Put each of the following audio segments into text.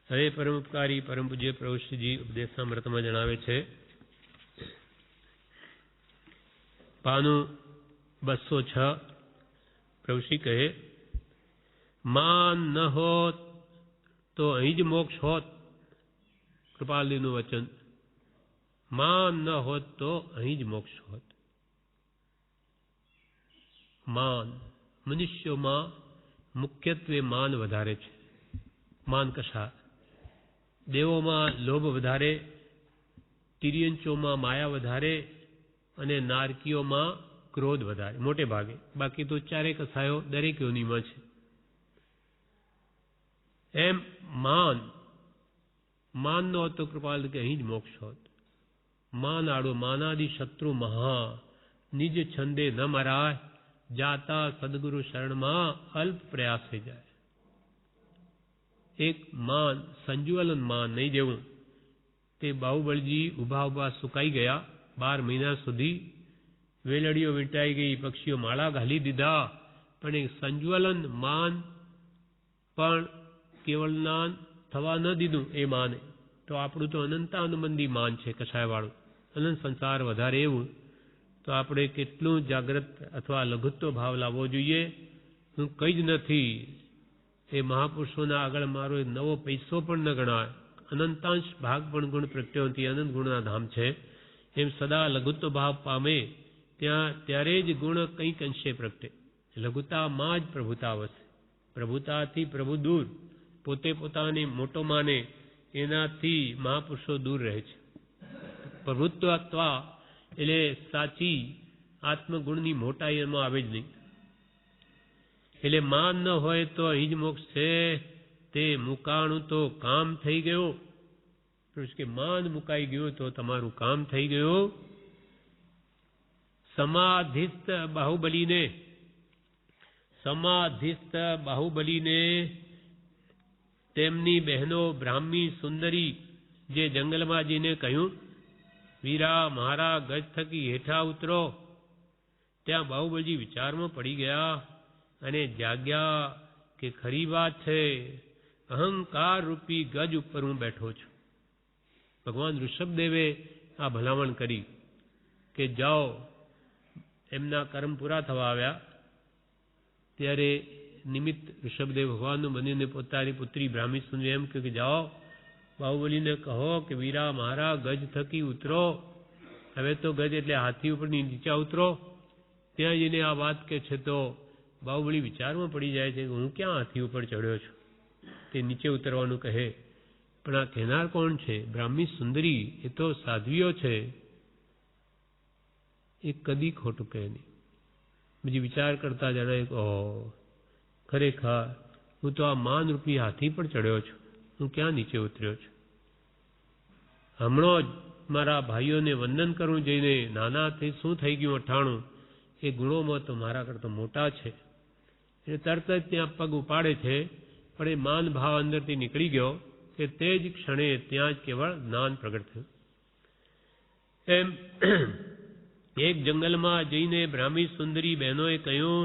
હવે પરમ ઉપકારી પરમ પૂજ્ય પ્રભુશ્રીજી ઉપદેશામૃતમાં જણાવે છે, પાનું 206 પ્રભુશ્રી કહે, માન ન હોત તો અહીં જ મોક્ષ હોત. કૃપાલજીનું વચન, માન ન હોત તો અહીં જ મોક્ષ હોત. માન, મનુષ્યોમાં મુખ્યત્વે માન વધારે છે. માન કશા? દેવોમાં લોભ વધારે, તિર્યંચોમાં માયા વધારે અને નારકીઓમાં ક્રોધ વધારે, મોટે ભાગે. બાકી તો ચારે કસાયો દરેક યોનિમાં છે. એમ માન નો હતો કૃપાલ કે અહીં જ મોક્ષ હોત. માન આડો માનાદિ શત્રુ મહા, નિજ છંદે ન મરાય, જાતા સદગુરુ શરણમાં અલ્પ પ્રયાસે જાય. એક માન, સંજ્વલન માન નહીં દેવું. તે બાહુબળજી ઉભા સુકાઈ ગયા. 12 મહિના સુધી વેલડીઓ વીંટાઈ ગઈ, પક્ષીઓ માળા ઘાલી દીધા, પણ એક સંજ્વલન માન પણ કેવળ જ્ઞાન થવા ન દીધું. એ માને તો આપણું તો અનંતાનુબંધી માન છે, કસાયવાળું અનંત સંસાર વધારે. એવું તો આપણે કેટલું જાગ્રત અથવા લઘુત્વ ભાવ લાવવો જોઈએ. હું કંઈ જ નથી, એ મહાપુરુષોના આગળ મારો નવો પૈસો પણ ન ગણાય. અનંતાંશ ભાગ પણ ગુણ પ્રત્યોથી અનંત ગુણના ધામ છે. એમ સદા લઘુત્વ ભાવ પામે ત્યારે જ ગુણ કંઈક અંશે પ્રગટે. લઘુતામાં જ પ્રભુતા વસે. પ્રભુતાથી પ્રભુ દૂર, પોતે પોતાને મોટો માને એનાથી મહાપુરુષો દૂર રહે છે. પ્રભુત્વત્વા એટલે સાચી આત્મગુણની મોટાઈ એમાં આવે જ નહીં. એટલે માન ન હોય તો અહીં જ મોક્ષ છે. તે મુકાણું તો કામ થઈ ગયો. કે માન મુકાઈ ગયું તો તમારું કામ થઈ ગયું. સમાધિસ્થ બાહુબલીને તેમની બહેનો બ્રાહ્મી સુંદરી જે જંગલમાં જઈને કહ્યું, વીરા મારા ગજ થકી હેઠા ઉતરો. ત્યાં બાહુબલી વિચારમાં પડી ગયા અને જાગ્યા કે ખરી વાત છે, અહંકાર રૂપી ગજ ઉપર હું બેઠો છું. ભગવાન ઋષભદેવે આ ભલામણ કરી કે જાઓ. એમના કર્મ પૂરા થવા આવ્યા ત્યારે નિમિત્ત ઋષભદેવ ભગવાનનું બનીને પોતાની પુત્રી બ્રાહ્મી સુંદરી એમ કે જાઓ બાહુબલીને કહો કે વીરા મારા ગજ થકી ઉતરો. હવે તો ગજ એટલે હાથી ઉપરની નીચે ઉતરો. ત્યાં જઈને આ વાત કે છે તો બાહુબલી વિચારમાં પડી જાય છે કે હું ક્યાં હાથી ઉપર ચડ્યો છું. તે નીચે ઉતરવાનું કહે, પણ આ કહેનાર કોણ છે? બ્રાહ્મી સુંદરી, એ તો સાધ્વીઓ છે. એ કદી ખોટું કહે નહીં. બીજી વિચાર કરતા જણાય કે ખરેખર હું તો આ માનરૂપી હાથી પર ચડ્યો છું, હું ક્યાં નીચે ઉતર્યો છું. હમણાં જ મારા ભાઈઓને વંદન કરવું જઈને નાનાથી શું થઈ ગયું 98, એ ગુણોમાં તો મારા કરતા મોટા છે. એ તરત જ ત્યાં પગ ઉપાડે છે, પણ એ માન ભાવ અંદરથી નીકળી ગયો કે તે જ ક્ષણે ત્યાં જ કેવળ જ્ઞાન પ્રગટ થયું. એમ એક જંગલમાં જઈને બ્રાહ્મી સુંદરી બહેનોએ કહ્યું,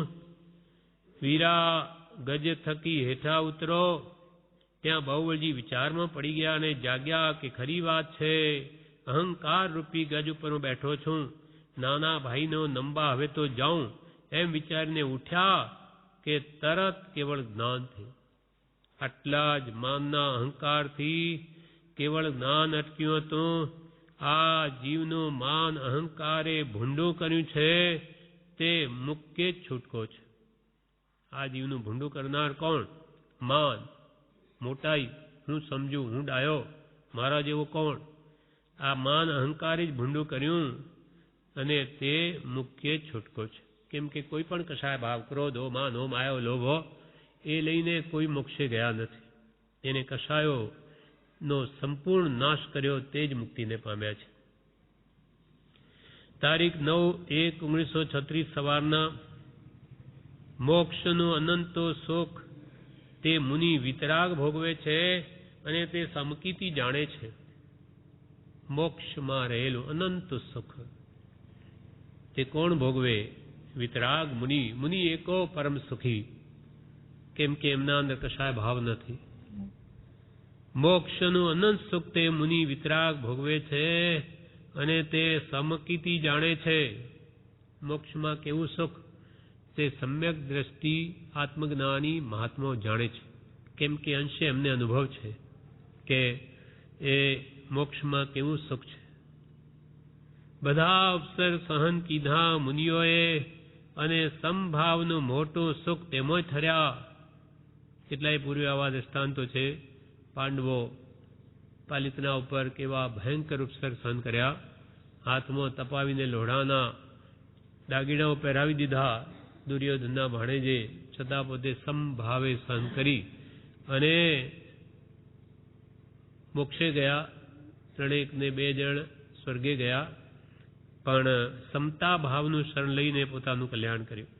વીરા ગજ થકી હેઠા ઉતરો. ત્યાં બાહુબલી વિચારમાં પડી ગયા અને જાગ્યા કે ખરી વાત છે, અહંકાર રૂપી ગજ ઉપર હું બેઠો છું. નાના ભાઈનો નંબા હવે તો જાઉં એમ વિચારીને ઉઠ્યા કે તરત કેવળ જ્ઞાન થયું. આટલા જ માનના અહંકારથી કેવળ જ્ઞાન અટક્યું હતું. આ જીવનું માન અહંકારે ભૂંડું કર્યું છે, તે મુક્ય જ છૂટકો છે. આ જીવનું ભૂંડું કરનાર કોણ? માન, મોટાઈ, હું સમજુ, હું ડાયો, મારા જેવો કોણ? આ માન અહંકારે જ ભૂંડું કર્યું અને તે મુખ્ય જ છૂટકો છે. કેમ કે કોઈ પણ કશાય ભાવ, ક્રોધો, માનો, માયો, લોભો એ લઈને કોઈ મોક્ષે ગયા નથી. એને કશાયોનો સંપૂર્ણ નાશ કર્યો, તે જ મુક્તિને પામ્યા છે. તારીખ 9/1/1936 સવારના મોક્ષનું અનંતો સુખ તે મુનિ વિતરાગ ભોગવે છે અને તે સમકીતી જાણે છે. મોક્ષમાં રહેલું અનંત સુખ તે કોણ ભોગવે? વિતરાગ મુનિ. મુનિ એકો પરમ સુખી, કેમ કે એમના અંદર કશાય ભાવ નથી. મોક્ષનું અનંત સુખ તે મુનિ વિતરાગ ભોગવે છે અને તે સમકીતી જાણે છે. મોક્ષમાં કેવું સુખ તે સમ્યક દ્રષ્ટિ આત્મજ્ઞાની મહાત્માઓ જાણે છે. કેમ કે અંશે એમને અનુભવ છે કે એ મોક્ષમાં કેવું સુખ છે. બધા અવસર સહન કીધા મુનિઓએ અને સમભાવનું મોટું સુખ તેમાં ઠર્યા. કેટલાય પૂર્વે આવા દ્રષ્ટાંતો છે. પાંડવો પાલિતના ઉપર કેવા ભયંકર ઉપસર સહન કર્યા. હાથમાં તપાવીને લોઢાના દાગીનાઓ પહેરાવી દીધા દુર્યોધનના ભાણેજે, છતાં પોતે સમભાવે સહન કરી અને મોક્ષે ગયા. 3 ને 2 જણ સ્વર્ગે ગયા, પણ સમતા ભાવનું શરણ લઈને પોતાનું કલ્યાણ કર્યું.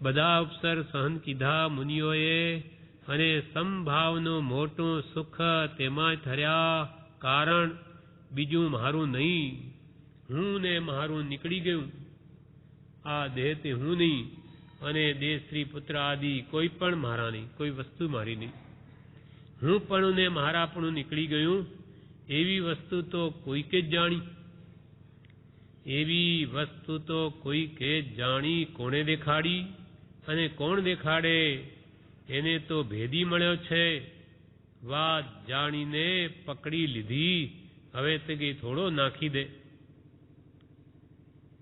બધા અવસર સહન કીધા મુનિઓએ અને સમભાવનું મોટું સુખ તેમાં ઠર્યા. કારણ બીજું મારું નહીં, હું ને મારું નીકળી ગયું. આ દેહ તે હું નહીં અને દેહ સ્ત્રી પુત્ર આદિ કોઈ પણ મારા નહીં, કોઈ વસ્તુ મારી નહીં. હું પણ ને મારા પણ નીકળી ગયું. એવી વસ્તુ તો કોઈકે જ જાણી, એવી વસ્તુ તો કોઈકે જ જાણી. કોણે દેખાડી અને કોણ દેખાડે? એને તો ભેદી મળ્યો છે. વાત જાણીને પકડી લીધી, હવે તે કઈ થોડો નાખી દે.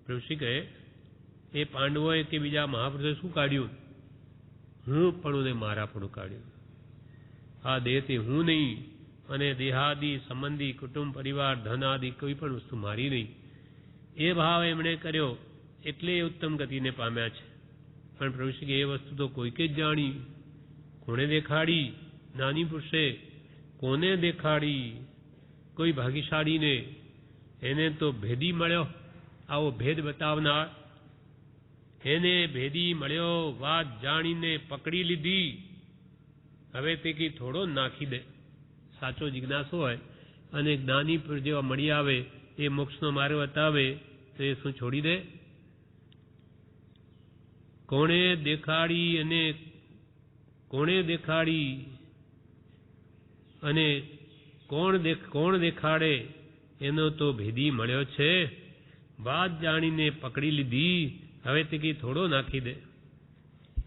ઋષિ કહે એ પાંડવોએ કે બીજા મહાપુરુષોએ શું કાઢ્યું? હું પણ ને મારા પણ કાઢ્યું. આ દેહ તે હું નહીં અને દેહાદિ સંબંધી કુટુંબ પરિવાર ધન આદિ કોઈ પણ વસ્તુ મારી નહીં. એ ભાવ એમણે કર્યો એટલે એ ઉત્તમ ગતિને પામ્યા છે. પણ પ્રભુ શ્રી કે એ વસ્તુ તો કોઈકે જ જાણી, કોણે દેખાડી? નાની પુરુષે કોને દેખાડી? કોઈ ભાગ્યશાળીને, એને તો ભેદી મળ્યો. આવો ભેદ બતાવનાર એને ભેદી મળ્યો. વાત જાણીને પકડી લીધી, હવે તે કી થોડો નાખી દે. સાચો જિજ્ઞાસુ હોય અને જ્ઞાની પુરુષ જેવા મળી આવે, એ મોક્ષનો માર્ગ બતાવે તો એ શું છોડી દે? કોણે દેખાડી અને કોણ દેખાડે? એનો તો ભેદી મળ્યો છે. વાત જાણીને પકડી લીધી, હવે તે કી થોડો નાખી દે.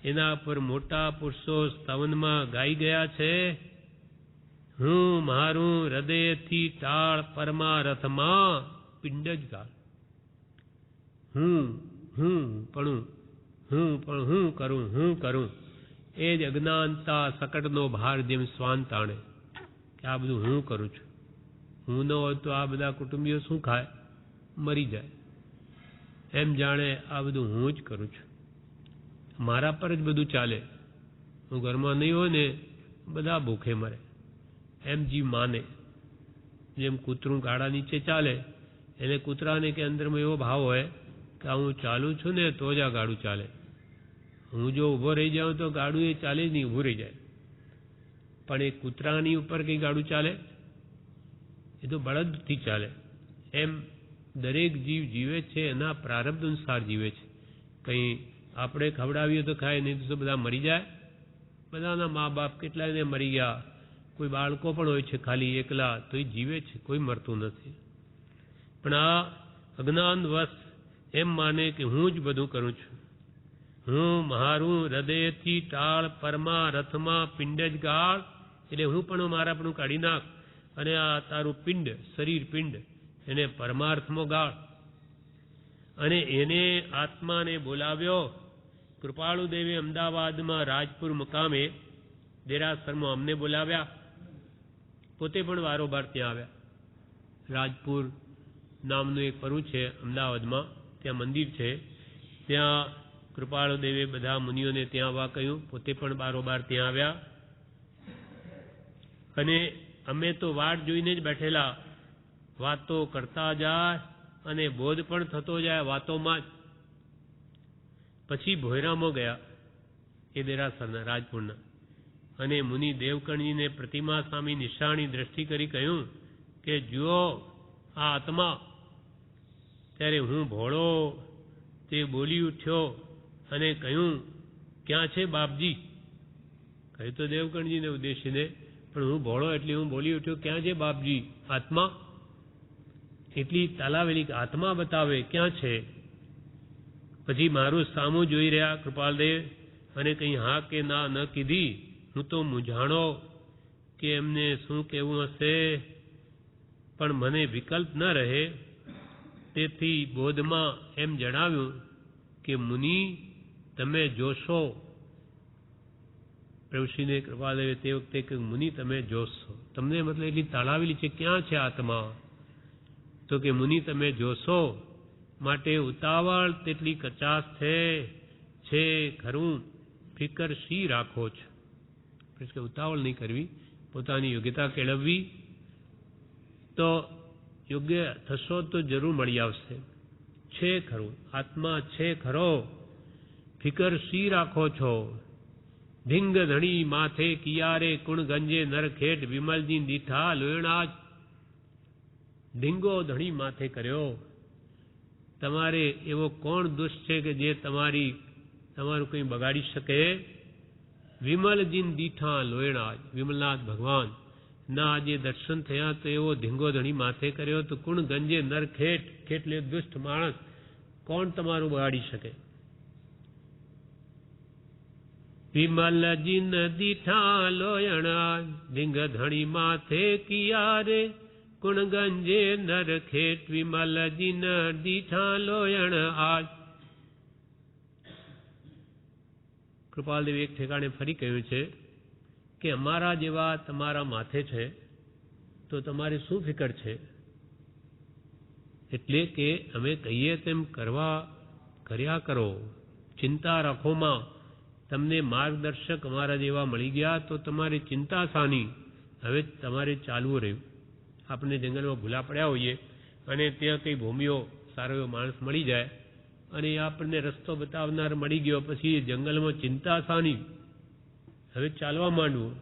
એના પર મોટા પુરુષો સ્તવનમાં ગાઈ ગયા છે. હું મારું હૃદયથી ટાળ પરમારથમાં પિંડ જ ગાળ. હું પણ હું કરું. એ જ અજ્ઞાનતા સકટનો ભાર જેમ શ્વાન તાણે કે આ બધું હું કરું છું. હું ન હોય તો આ બધા કુટુંબીઓ શું ખાય? મરી જાય. એમ જાણે આ બધું હું જ કરું છું, મારા પર જ બધું ચાલે. હું ઘરમાં નહીં હોય ને બધા ભૂખે મરે, એમ જીવ માને. જેમ કૂતરું ગાડા નીચે ચાલે, એને કૂતરાને કે અંદરમાં એવો ભાવ હોય કે હું ચાલું છું ને તો જ આ ગાડું ચાલે. હું જો ઊભો રહી જાઉં તો ગાડું એ ચાલે જ નહીં, ઊભું રહી જાય. પણ એ કૂતરાની ઉપર કંઈ ગાડું ચાલે? એ તો બળદથી ચાલે. એમ દરેક જીવ જીવે છે એના પ્રારબ્ધ અનુસાર જીવે છે. કંઈ આપણે ખવડાવીએ તો ખાય, નહીં તો બધા મરી જાય. બધાના મા બાપ કેટલાયને મરી ગયા. કોઈ બાળકો પણ હોય છે ખાલી એકલા, તો એ જીવે છે, કોઈ મરતું નથી. પણ આ અજ્ઞાનવશ એમ માને કે હું જ બધું કરું છું. હું મારું હૃદયથી ટાળ પરમારથમાં પિંડ જ ગાળ. એટલે હું પણ મારા પણ કાઢી નાખ અને આ તારું પિંડ, શરીર પિંડ, એને પરમાર્થમાં ગાળ. અને એને આત્માને બોલાવ્યો. કૃપાળુ દેવે અમદાવાદમાં રાજપુર મુકામે દેરાસરમાં અમને બોલાવ્યા. પોતે પણ વારોબાર ત્યાં આવ્યા. રાજપુર નામનું એક પરું છે અમદાવાદમાં, ત્યાં મંદિર છે. ત્યાં કૃપાળુ દેવે બધા મુનિઓને ત્યાં આવવા કહ્યું. પોતે પણ બારોબાર ત્યાં આવ્યા. અને અમે તો વાટ જોઈને જ બેઠેલા. વાતો કરતા જાય અને બોધ પણ થતો જાય વાતોમાં જ. પછી ભોયરામાં ગયા એ દેરાસરના રાજપુરના, અને મુનિ દેવકણજીને પ્રતિમા સામે નિશાની દ્રષ્ટિ કરી કહ્યું કે જુઓ આ આત્મા. ત્યારે હું ભોળો તે બોલી ઉઠ્યો અને કહ્યું ક્યાં છે બાપજી? કહ્યું તો દેવકણજીને ઉદ્દેશીને, પણ હું ભોળો એટલે હું બોલી ઉઠ્યો, ક્યાં છે બાપજી આત્મા? એટલી તાલાવેલી આત્મા બતાવે ક્યાં છે? પછી મારું સામું જોઈ રહ્યા કૃપાલદેવ અને કંઈ હા કે ના ન કીધી. હું તો મૂંઝાણો કે એમને શું કહેવું હશે, પણ મને વિકલ્પ ન રહે, તેથી બોધમાં એમ જણાવ્યું કે મુનિ તમે જોશો. પ્રભુશ્રીને કૃપાદેવે તે વખતે કે મુનિ તમે જોશો, તમને મતલબ એટલી તાળાવેલી છે, ક્યાં છે આત્મા? તો કે મુનિ તમે જોશો, માટે ઉતાવળ તેટલી કચાશ છે ખરું, ફિકર શી રાખો છો? કે ઉતાવળ નહીં કરવી, પોતાની યોગ્યતા કેળવવી, તો યોગ્ય થશો તો જરૂર મળી આવશે. છે ખરું, આત્મા છે ખરો, ફિકર શી રાખો છો? ધીંગ ધણી માથે કિયારે, કુણ ગંજે નરખેટ, વિમલજી દીઠા લોયણાજ. ધીંગો ધણી માથે કર્યો. તમારે એવો કોણ દુષ્ટ છે કે જે તમારું કંઈ બગાડી શકે? વિમલજી દીઠા લોયણાજ, વિમલનાથ ભગવાન ના આજે દર્શન થયા તો એવો ધીંગો ધણી માથે કર્યો, તો કુણ ગંજે નર ખેટ, ખેટલે દુષ્ટ માણસ, કોણ તમારું બગાડી શકે? વિમલજીન દીઠા લોયણાજ, ધીંગ ધણી માથે કિયારે, કુણ ગંજે નર ખેટ, વિમલજીન દીઠા લોયણ આજ. કૃપાલદેવ એક ઠેકાણે ફરી કહ્યું છે કે અમારા જેવા તમારા માથે છે તો તમારે શું ફિકર છે? એટલે કે અમે કહીએ તેમ કર્યા કરો, ચિંતા રાખોમાં. તમને માર્ગદર્શક અમારા જેવા મળી ગયા તો તમારી ચિંતા શાની? હવે તમારે ચાલવું રહ્યું. આપણે જંગલમાં ભૂલા પડ્યા હોઈએ અને ત્યાં કંઈ ભૂમિઓ સારો એવો માણસ મળી જાય અને આપણને રસ્તો બતાવનાર મળી ગયો, પછી જંગલમાં ચિંતા શાની? હવે ચાલવા માંડવું,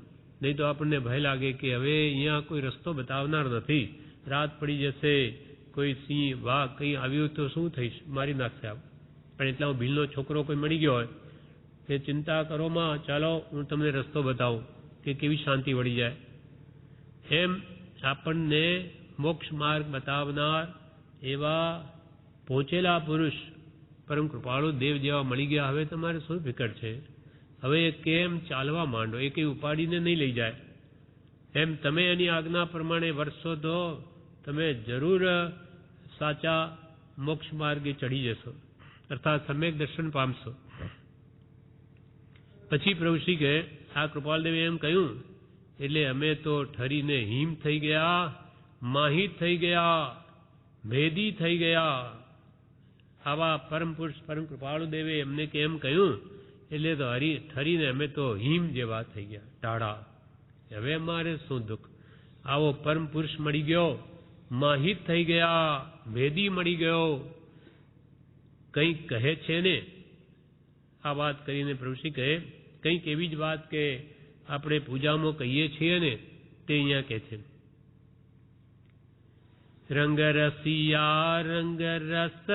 નહીં તો આપણને ભય લાગે કે હવે અહીંયા કોઈ રસ્તો બતાવનાર નથી, રાત પડી જશે, કોઈ સિંહ વાઘ કંઈ આવ્યું તો શું થઈશ, મારી નાખશે આપ. પણ એટલા ભીલનો છોકરો કોઈ મળી ગયો હોય કે ચિંતા કરોમાં, ચાલો હું તમને રસ્તો બતાવું, કે કેવી શાંતિ વળી જાય. એમ આપણને મોક્ષ માર્ગ બતાવનાર એવા પહોંચેલા પુરુષ પરમ કૃપાળુ દેવ જેવા મળી ગયા. હવે તમારે શું ફિકર છે? હવે કેમ ચાલવા માંડો, એ કંઈ ઉપાડીને નહીં લઈ જાય. એમ તમે એની આજ્ઞા પ્રમાણે વર્ષો તો તમે જરૂર સાચા મોક્ષ માર્ગે ચડી જશો, અર્થાત સમ્યક દર્શન પામશો. પછી પ્રભુશ્રી કહે, આ કૃપાલદેવે એમ કહ્યું એટલે અમે તો ઠરીને હિમ થઈ ગયા, માહિત થઈ ગયા, ભેદી થઈ ગયા. આવા પરમ પુરુષ પરમ કૃપાળુ દેવે એમને કેમ કહ્યું એટલે તો ઠરીને અમે તો હિમ જેવા થઈ ગયા, ટાઢા. હવે અમારે શું દુઃખ? આવો પરમ પુરુષ મળી ગયો, માહિત થઈ ગયા, ભેદી મળી ગયો, કંઈક કહે છે ને. આ વાત કરીને પ્રભુશ્રી કહે કંઈક એવી જ વાત કે આપણે પૂજામાં કહીએ છીએ ને તે અહીંયા કહે છે. રંગ રસિયા રંગ રસ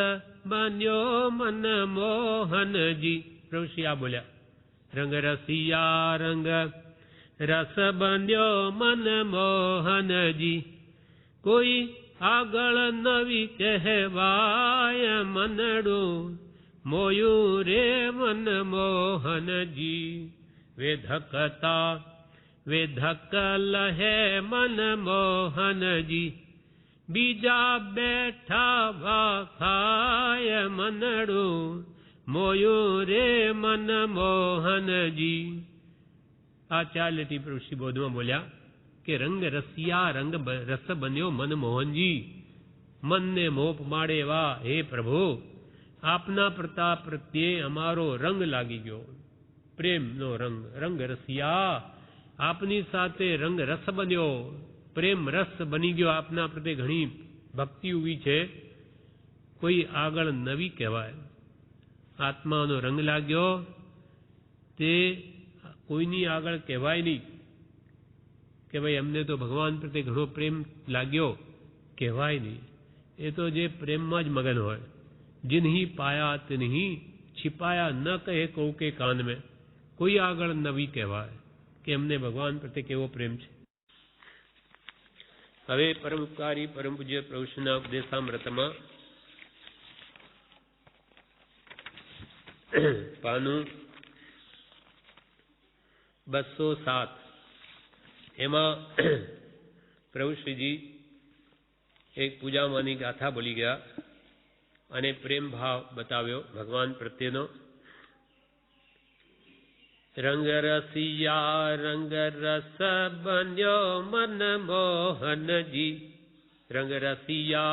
બન્યો મન મોહનજી. પ્રભુશ્રી આ બોલ્યા, રંગ રસિયા રંગ રસ બન્યો મન મોહનજી, કોઈ આગળ નવી કહેવાય મનડું, મોયું રે મન મોહનજી. વેધક લહે મન મોહનજી, બીજા બેઠા વાખાય મનડું, મોયું રે મન મોહનજી. આ ચાર લીટી પ્રભુશ્રી બોધમાં બોલ્યા કે રંગ રસિયા રંગ રસ બન્યો મન મોહનજી. મનને મોપ માડે એવા હે પ્રભુ, આપના પ્રતાપ પ્રત્યે અમારો રંગ લાગી ગયો, પ્રેમનો રંગ. રંગ રસિયા, આપની સાથે રંગ રસ બન્યો, પ્રેમ રસ બની ગયો. આપના પ્રત્યે ઘણી ભક્તિ ઉભી છે, કોઈ આગળ નવી કહેવાય. આત્માનો રંગ લાગ્યો તે કોઈની આગળ કહેવાય નહીં કે ભાઈ અમને તો ભગવાન પ્રત્યે ઘણો પ્રેમ લાગ્યો, કહેવાય નહીં. એ તો જે પ્રેમમાં જ મગન હોય. जिन्हीं पाया तिन्हीं छिपाया न કહે કહું કે કાન મેં. કોઈ આગળ નવી કહેવાય કે એમને ભગવાન પ્રત્યે કેવો પ્રેમ છે. હવે પરમ ઉપકારી પરમ પૂજ્ય પ્રભુશ્રીના ઉપદેશામૃતમાં પાનું 207 એમાં પ્રભુશ્રીજી એક પૂજામાંની ગાથા બોલી ગયા અને પ્રેમ ભાવ બતાવ્યો ભગવાન પ્રત્યેનો. રંગ રસિયા રંગ રસ બન્યો મન મોહનજી. રંગ રસિયા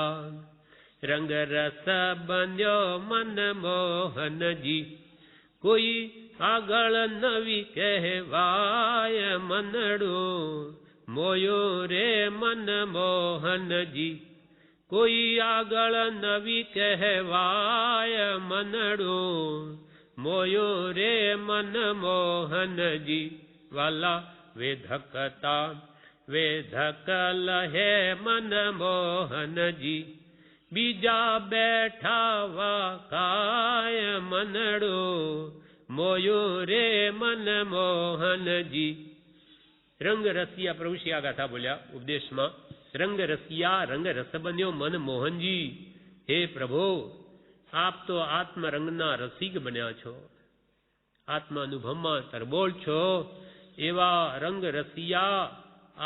રંગ રસ બન્યો મન મોહનજી. કોઈ આગળ નવી કહેવાય મનડું મોયો રે મન મોહનજી. કોઈ આગળ નવી કહેવાય મનડું મોયો રે મન મોહનજી. વાલા વેધકતા વેધક લહે મન મોહનજી. બીજા બેઠા વાકાય મનડું મોયો રે મન મોહનજી. રંગ રસિયા પ્રભુશ્રી આ ગાથા બોલ્યા ઉપદેશમાં. રંગ રસિયા રંગ રસ બન્યો મન મોહનજી. હે પ્રભુ, આપ તો આત્મરંગના રસિક બન્યા છો, આત્મા અનુભવમાં તરબોળ છો. એવા રંગ રસિયા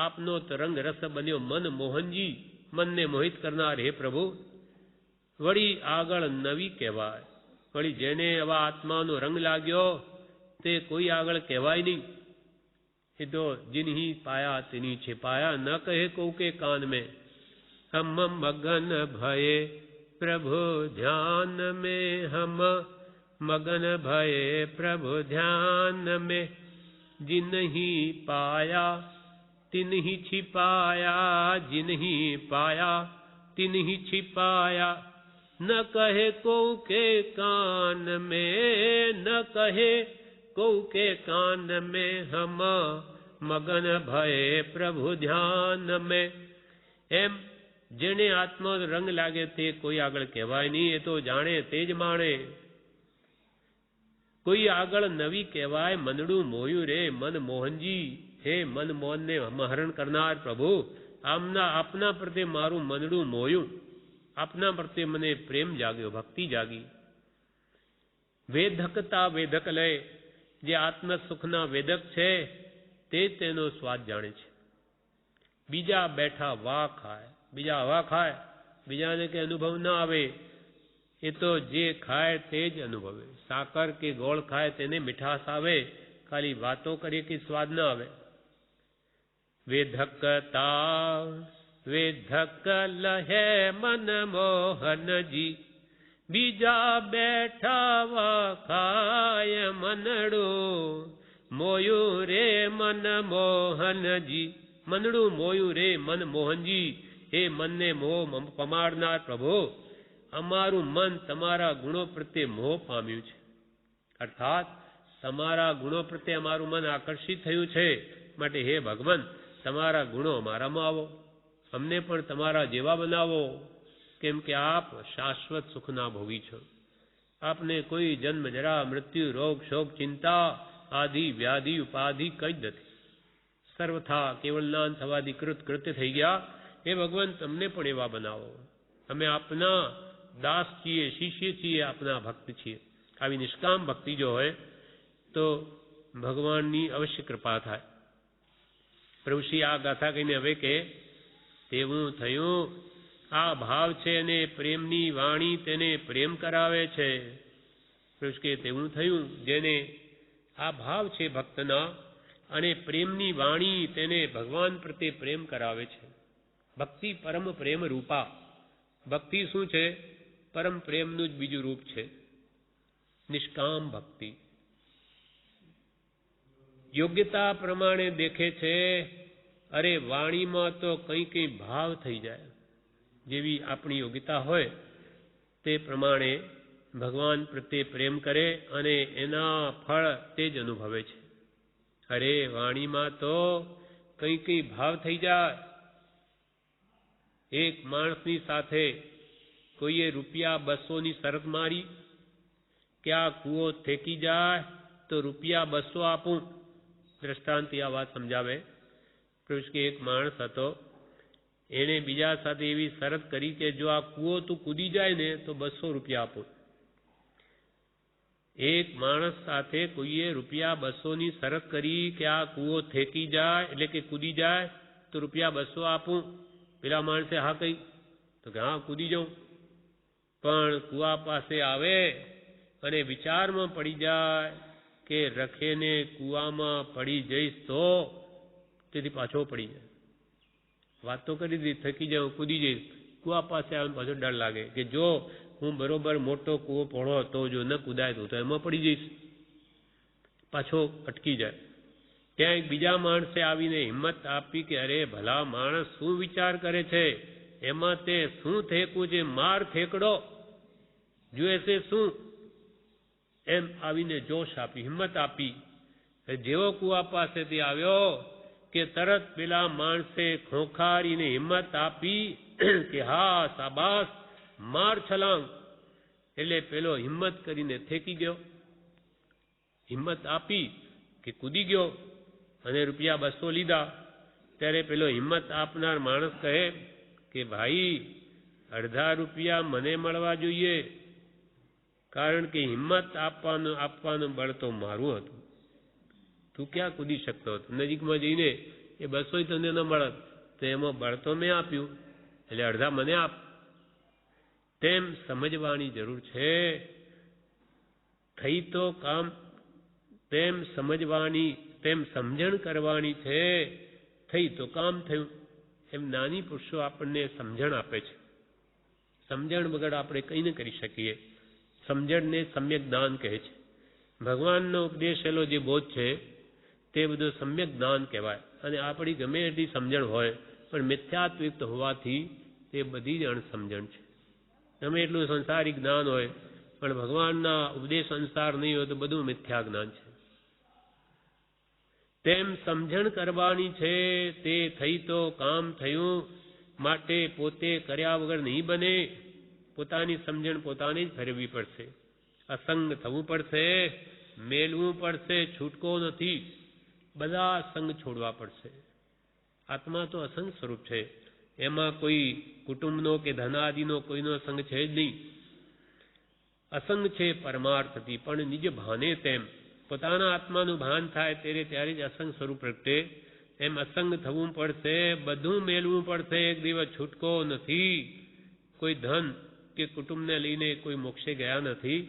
આપનો તો રંગ રસ બન્યો મન મોહનજી. મનને મોહિત કરનાર હે પ્રભુ, વળી આગળ નવી કહેવાય. વળી જેને આવા આત્માનો રંગ લાગ્યો તે કોઈ આગળ કહેવાય નહીં. એ તો जिन्हीं पाया तिन्हीं छिपाया न कहे को के कान में. हम मगन भये प्रभु ध्यान में. हम मगन भये प्रभु ध्यान में. जिन्हीं पाया तिन्हीं छिपाया. जिन्हीं पाया तिन्हीं छिपाया. न कहे को के कान में. न कहे को के कान में. हम મગન ભય પ્રભુ ધ્યાન મેં. એમ જેને આત્મા રંગ લાગે તે કોઈ આગળ કહેવાય નહીં. એ તો જાણે તે જ માણે. કોઈ આગળ નવી કહેવાય મનડું મોયું રે મન મોહનજી. હે મન મોહનને હરણ કરનાર પ્રભુ, આપના પ્રત્યે મારું મનડું મોયું. આપના પ્રત્યે મને પ્રેમ જાગ્યો, ભક્તિ જાગી. વેધકતા વેધક લય, જે આત્મ સુખના વેદક છે તે તેનો સ્વાદ જાણે છે. બીજા બેઠા વા ખાય. બીજા હવા ખાય, બીજાને કે અનુભવ ના આવે. એ તો જે ખાય તે જ અનુભવે. સાકર કે ગોળ ખાય તેને મીઠાશ આવે, ખાલી વાતો કરીએ કે સ્વાદ ના આવે. વેધકતા વેધક લહે મન મોહનજી. બીજા બેઠા વા ખાય મનડું મોયું રે મન મોહનજી. મનડું મોયું રે મન મોહનજી. હે મનને મોહ પમાડનાર પ્રભુ, અમારું મન તમારા ગુણો પ્રત્યે મોહ પામ્યું છે. અર્થાત તમારા ગુણો પ્રત્યે અમારું મન આકર્ષિત થયું છે. માટે હે ભગવાન, તમારા ગુણો અમારામાં આવો, અમને પણ તમારા જેવા બનાવો. કેમ કે આપ શાશ્વત સુખના ભોગી છો. આપને કોઈ જન્મ જરા મૃત્યુ રોગ શોક ચિંતા આદિ વ્યાધિ ઉપાધિ કઈ જ નથી. સર્વથા કેવળનાન થવાથી કૃત્ય થઈ ગયા. હે ભગવાન, તમને પણ એવા બનાવો. અમે આપના દાસ છીએ, શિષ્ય છીએ, આપના ભક્ત છીએ. આવી નિષ્કામ ભક્તિ જો હોય તો ભગવાનની અવશ્ય કૃપા થાય. પ્રભુશ્રી આ ગાથા કહીને હવે કે તેવું થયું. આ ભાવ છે અને પ્રેમની વાણી તેને પ્રેમ કરાવે છે. પ્રભુ કે તેવું થયું જેને આ ભાવ છે ભક્તના અને પ્રેમની વાણી તેને ભગવાન પ્રત્યે પ્રેમ કરાવે છે. ભક્તિ પરમ પ્રેમ રૂપા. ભક્તિ શું છે? પરમ પ્રેમનું જ બીજું રૂપ છે. નિષ્કામ ભક્તિ યોગ્યતા પ્રમાણે દેખે છે. અરે વાણીમાં તો કઈ ભાવ થઈ જાય. જેવી આપણી યોગ્યતા હોય તે પ્રમાણે ભગવાન પ્રત્યે પ્રેમ કરે અને એના ફળ તે જ અનુભવે છે. અરે વાણીમાં તો કઈ ભાવ થઈ જાય. એક માણસની સાથે કોઈએ ₹200ની શરત મારી કે આ કૂવો થેકી જાય તો ₹200 આપું. દ્રષ્ટાંતિ આ વાત સમજાવે. પ્રભુ કે એક માણસ હતો, એણે બીજા સાથે એવી શરત કરી કે જો આ કૂવો તું કૂદી જાય ને તો 200 રૂપિયા આપું. એક માણસ સાથે કોઈએ રૂપિયા 200ની શરત કરી કે આ કૂવો થેકી જાય એટલે કે કૂદી જાય તો રૂપિયા 200 આપું. પેલા માણસે હા કહી તો કે હા કૂદી જાઉં. પણ કૂવા પાસે આવે અને વિચારમાં પડી જાય કે રખેને કૂવામાં પડી જઈશ તો તેથી પાછો પડી જાય. વાત તો કરી દીધી થકી જાઉં કૂદી જઈશ. કૂવા પાસે આવે પાછો ડર લાગે કે જો હું બરોબર મોટો કૂવો પહોળો હતો જો ન કૂદાય તો એમાં પડી જઈશ. પાછો અટકી જાય. ત્યાં એક બીજા માણસે આવીને હિંમત આપી કે અરે ભલા માણસ શું વિચાર કરે છે, એમાં તે શું થેકવું છે, માર થેકડો જોએ છે શું, એમ આવીને જોશ આપી, હિંમત આપી. જેવો કૂવા પાસેથી આવ્યો કે તરત પેલા માણસે ખોખારીને હિંમત આપી કે હા શાબાશ માર છલાંગ. એટલે પેલો હિંમત કરીને થેકી ગયો. હિંમત આપી કે કૂદી ગયો અને રૂપિયા 200 લીધા. ત્યારે પેલો હિંમત આપનાર માણસ કહે કે ભાઈ અડધા રૂપિયા મને મળવા જોઈએ, કારણ કે હિંમત આપવાનું બળ તો મારું હતું. તું ક્યાં કૂદી શકતો હતો? નજીકમાં જઈને એ 200 તને ન મળત તો એમાં બળ તો મેં આપ્યું, એટલે અડધા મને આપ. તેમ સમજવાની જરૂર છે. થઈ તો કામ તેમ સમજવાની, તેમ સમજણ કરવાની છે. થઈ તો કામ થયું. એમ નાની પુરુષો આપણને સમજણ આપે છે. સમજણ વગર આપણે કંઈ ન કરી શકીએ. સમજણને સમ્યક જ્ઞાન કહે છે. ભગવાનનો ઉપદેશેલો જે બોધ છે તે બધું સમ્યક જ્ઞાન કહેવાય. અને આપણી ગમે એટલી સમજણ હોય પણ મિથ્યાત્વયુક્ત હોવાથી તે બધી જ અણસમજણ છે. ગમે એટલું સંસારિક જ્ઞાન હોય પણ ભગવાનના ઉપદેશ અનુસાર નહીં હોય તો બધું મિથ્યા જ્ઞાન છે. તેમ સમજણ કરવાની છે. તે થઈ તો કામ થયું. માટે પોતે કર્યા વગર નહીં બને. પોતાની સમજણ પોતાને જ ફેરવવી પડશે. અસંગ થવું પડશે. મેલવું પડશે. છૂટકો નથી. બધા સંગ છોડવા પડશે. આત્મા તો અસંગ સ્વરૂપ છે. એમાં કોઈ કુટુંબનો કે ધનાદિનો કોઈનો સંગ છે જ નહીં. અસંગ છે પરમાર્થથી, પણ નિજ ભાને તેમ પોતાના આત્માનું ભાન થાય ત્યારે જ અસંગ સ્વરૂપ પ્રગટે. એમ અસંગ થવું પડશે. બધું મેળવું પડશે. એક દિવસ છૂટકો નથી. કોઈ ધન કે કુટુંબને લઈને કોઈ મોક્ષે ગયા નથી.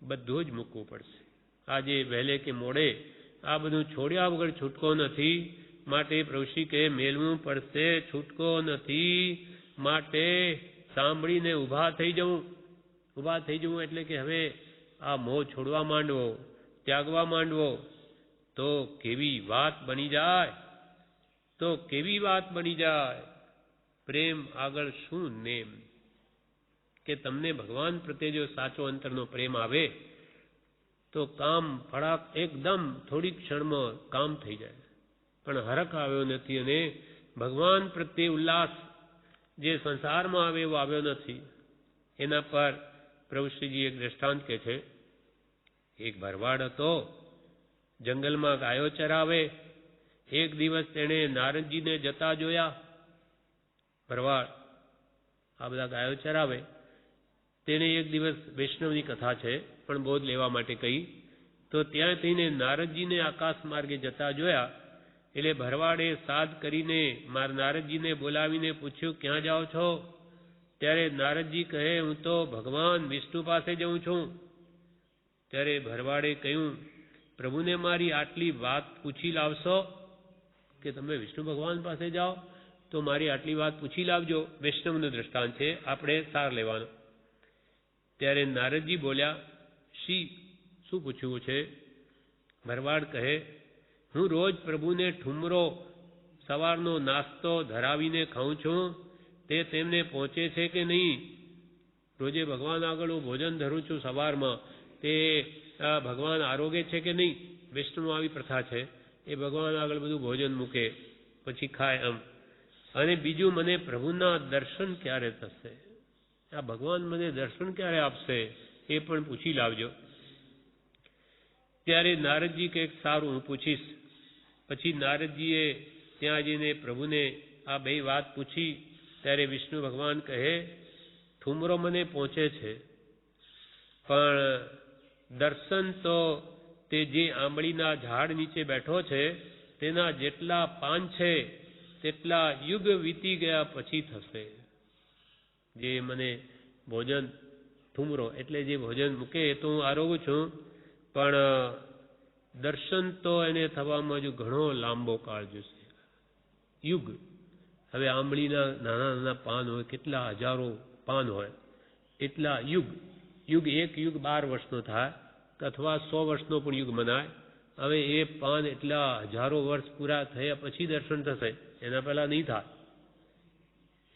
બધું જ મૂકવું પડશે. આજે વહેલે કે મોડે આ બધું છોડ્યા વગર છૂટકો નથી. માટે પ્રભુશ્રી કહે મેળવું પડશે. છૂટકો નથી. માટે સાંભળીને ઊભા થઈ જવું. ઊભા થઈ જવું એટલે કે હવે આ મોહ છોડવા માંડવો, ત્યાગવા માંડવો. તો કેવી વાત બની જાય, તો કેવી વાત બની જાય. પ્રેમ આગળ શું નેમ. કે તમને ભગવાન પ્રત્યે જો સાચો અંતરનો પ્રેમ આવે તો કામ ફળાક એકદમ થોડી ક્ષણમાં કામ થઈ જાય. પણ હરખ આવ્યો નથી અને ભગવાન પ્રત્યે ઉલ્લાસ જે સંસારમાં આવે એવો આવ્યો નથી. એના પર પ્રભુશ્રીજી એક દ્રષ્ટાંત કહે છે. એક ભરવાડ હતો, જંગલમાં ગાયો ચરાવે. એક દિવસ તેણે નારદજીને જતા જોયા. ભરવાડ આ બધા ગાયો ચરાવે. તેણે એક દિવસ વૈષ્ણવની કથા છે પણ બોધ લેવા માટે કહી. તો ત્યાં થઈને નારદજીને આકાશ માર્ગે જતા જોયા. એટલે ભરવાડે સાદ કરીને નારદજીને બોલાવીને પૂછ્યું, ક્યાં જાઓ છો? ત્યારે નારદજી કહે, હું તો ભગવાન વિષ્ણુ પાસે જઉં છું. ત્યારે ભરવાડે કહ્યું, પ્રભુને મારી આટલી વાત પૂછી લાવશો? કે તમે વિષ્ણુ ભગવાન પાસે જાઓ તો મારી આટલી વાત પૂછી લાવજો. વૈષ્ણવનું દ્રષ્ટાંત છે, આપણે સાર લેવાનો. ત્યારે નારદજી બોલ્યા, શું પૂછવું છે? ભરવાડ કહે, હું રોજ પ્રભુને ઠુમરો સવારનો નાસ્તો ધરાવીને ખાઉં છું. તે તેમને પહોંચે છે કે નહીં? રોજે ભગવાન આગળ હું ભોજન ધરું છું સવારમાં, તે ભગવાન આરોગે છે કે નહીં? વૈષ્ણવ આવી પ્રથા છે. એ ભગવાન આગળ બધું ભોજન મૂકે પછી ખાય એમ. અને બીજું, મને પ્રભુના દર્શન ક્યારે થશે? આ ભગવાન મને દર્શન ક્યારે આપશે એ પણ પૂછી લાવજો. ત્યારે નારદજી કંઈક સારું હું પૂછીશ. પછી નારદજીએ ત્યાં જઈને પ્રભુને આ બે વાત પૂછી ત્યારે વિષ્ણુ ભગવાન કહે, ઠુમરો મને પહોંચે છે, પણ દર્શન તો તે જે આંબળીના ઝાડ નીચે બેઠો છે તેના જેટલા પાન છે તેટલા યુગ વીતી ગયા પછી થશે. જે મને ભોજન ઠુમરો એટલે જે ભોજન મૂકે એ તો હું આરોગું છું, પણ દર્શન તો એને થવામાં હજુ ઘણો લાંબો કાળ જશે. યુગ. હવે આંબળીના નાના નાના પાન હોય, કેટલા હજારો પાન હોય, એટલા યુગ. યુગ એક યુગ 12 વર્ષનો થાય અથવા 100 વર્ષનો પણ યુગ મનાય. હવે એ પાન એટલા હજારો વર્ષ પૂરા થયા પછી દર્શન થશે, એના પહેલા નહીં થાય.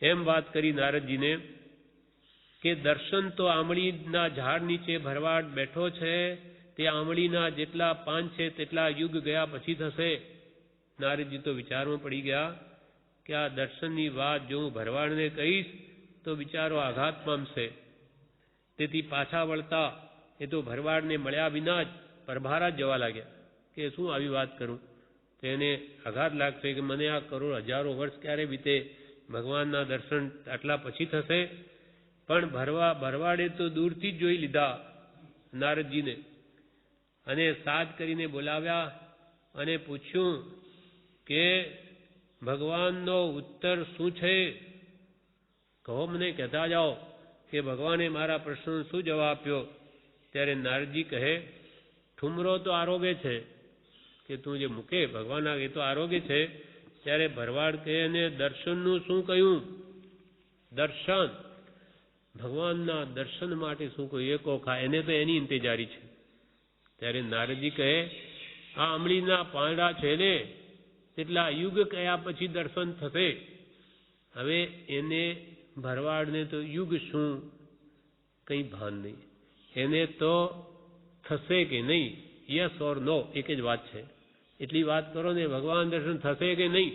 એમ વાત કરી નારદજીને કે દર્શન તો આંબળીના ઝાડ નીચે ભરવાડ બેઠો છે, તે આંબળીના જેટલા પાન છે તેટલા યુગ ગયા પછી થશે. નારદજી તો વિચારમાં પડી ગયા કે આ દર્શનની વાત જો હું ભરવાડને કહીશ તો બિચારો આઘાત પામશે. તેથી પાછા વળતા એ તો ભરવાડને મળ્યા વિના જ પરભારા જ જવા લાગ્યા કે શું આવી વાત કરું. તેને આઘાત લાગશે કે મને આ કરોડ હજારો વર્ષ ક્યારે વીતે, ભગવાનના દર્શન આટલા પછી થશે. પણ ભરવાડે તો દૂરથી જ જોઈ લીધા નારદજીને અને સાદ કરીને બોલાવ્યા અને પૂછ્યું કે ભગવાનનો ઉત્તર શું છે, કહો મને કહેતા જાઓ કે ભગવાને મારા પ્રશ્નનો શું જવાબ આપ્યો. ત્યારે નારદજી કહે, ઠુમરો તો આરોગે છે કે તું જે મૂકે ભગવાન એ તો આરોગે છે. ત્યારે ભરવાડ કહે, અને દર્શનનું શું કહ્યું? દર્શન, ભગવાનના દર્શન માટે શું કહ્યું એ કોખા, એને તો એની ઇંતજારી છે. ત્યારે નારદજી કહે, આ આંબળીના પાંદડા છે ને તેટલા યુગ કયા પછી દર્શન થશે. હવે એને ભરવાડને તો યુગ શું કંઈ ભાન નહીં, એને તો થશે કે નહીં, યસ ઓર નો એક જ વાત છે. એટલી વાત કરો ને, ભગવાન દર્શન થશે કે નહીં,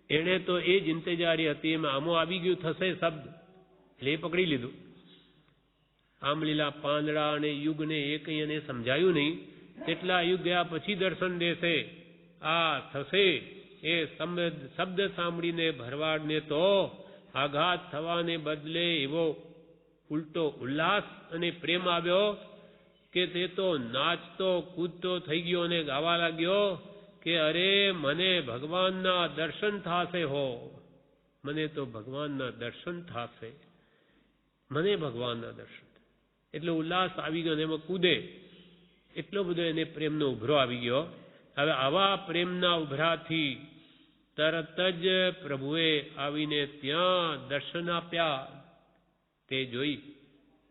એણે તો એ જ ઇંતજારી હતી. એમાં આમો આવી ગયું થશે શબ્દ એટલે એ પકડી લીધું. આંબલીલા પાંદડા અને યુગને એ કંઈ એને સમજાયું નહીં. તેટલા યુગ ગયા પછી દર્શન દેશે, આ થશે એ શબ્દ સાંભળીને ભરવાડને તો આઘાત થવાને બદલે એવો ઉલટો ઉલ્લાસ અને પ્રેમ આવ્યો કે તે તો નાચતો કૂદતો થઈ ગયો અને ગાવા લાગ્યો કે અરે મને ભગવાનના દર્શન થાશે હો, મને તો ભગવાનના દર્શન થાશે, મને ભગવાનના દર્શન. એટલે ઉલ્લાસ આવી ગયો અને એમાં કૂદે. એટલો બધો એને પ્રેમનો ઉભરો આવી ગયો. હવે આવા પ્રેમના ઉભરાથી તરત જ પ્રભુએ આવીને ત્યાં દર્શન આપ્યા. તે જોઈ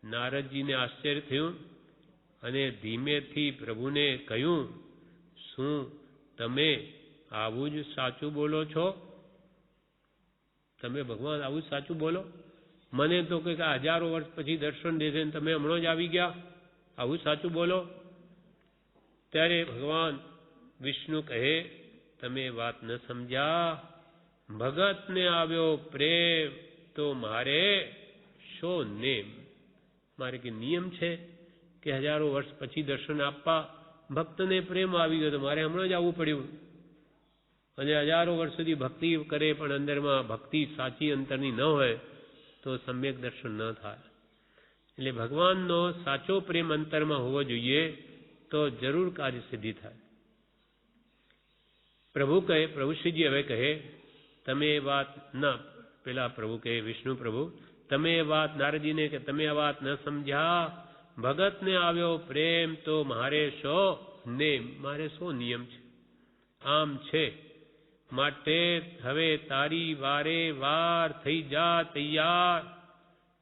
નારદજીને આશ્ચર્ય થયું અને ધીમેથી પ્રભુને કહ્યું, શું તમે આવું જ સાચું બોલો છો? તમે ભગવાન આવું જ સાચું બોલો? મને તો કંઈક હજારો વર્ષ પછી દર્શન દેશે ને તમે હમણાં જ આવી ગયા, આવું સાચું બોલો? ત્યારે ભગવાન વિષ્ણુ કહે, તમે વાત ન સમજ્યા, ભગતને આવ્યો પ્રેમ તો મારે શો નેમ. મારે કે નિયમ છે કે હજારો વર્ષ પછી દર્શન આપવા? ભક્તને પ્રેમ આવી ગયો તો મારે હમણાં જ આવવું પડ્યું. અને હજારો વર્ષ સુધી ભક્તિ કરે પણ અંદરમાં ભક્તિ સાચી અંતરની ન હોય તો સમ્યક દર્શન ન થાય. એટલે ભગવાનનો સાચો પ્રેમ અંતરમાં હોવો જોઈએ તો જરૂર કાર્ય સિદ્ધિ થાય. પ્રભુ કહે, પ્રભુશ્રીજી હવે કહે, તમે એ વાત ના, પેલા પ્રભુ કહે, વિષ્ણુ પ્રભુ, તમે એ વાત નારદજીને કે તમે આ વાત ન સમજ્યા, ભગતને આવ્યો પ્રેમ તો મારે શો નેમ, મારે શો નિયમ છે? આમ છે માટે હવે તારી વારે વાર થઈ જા તૈયાર.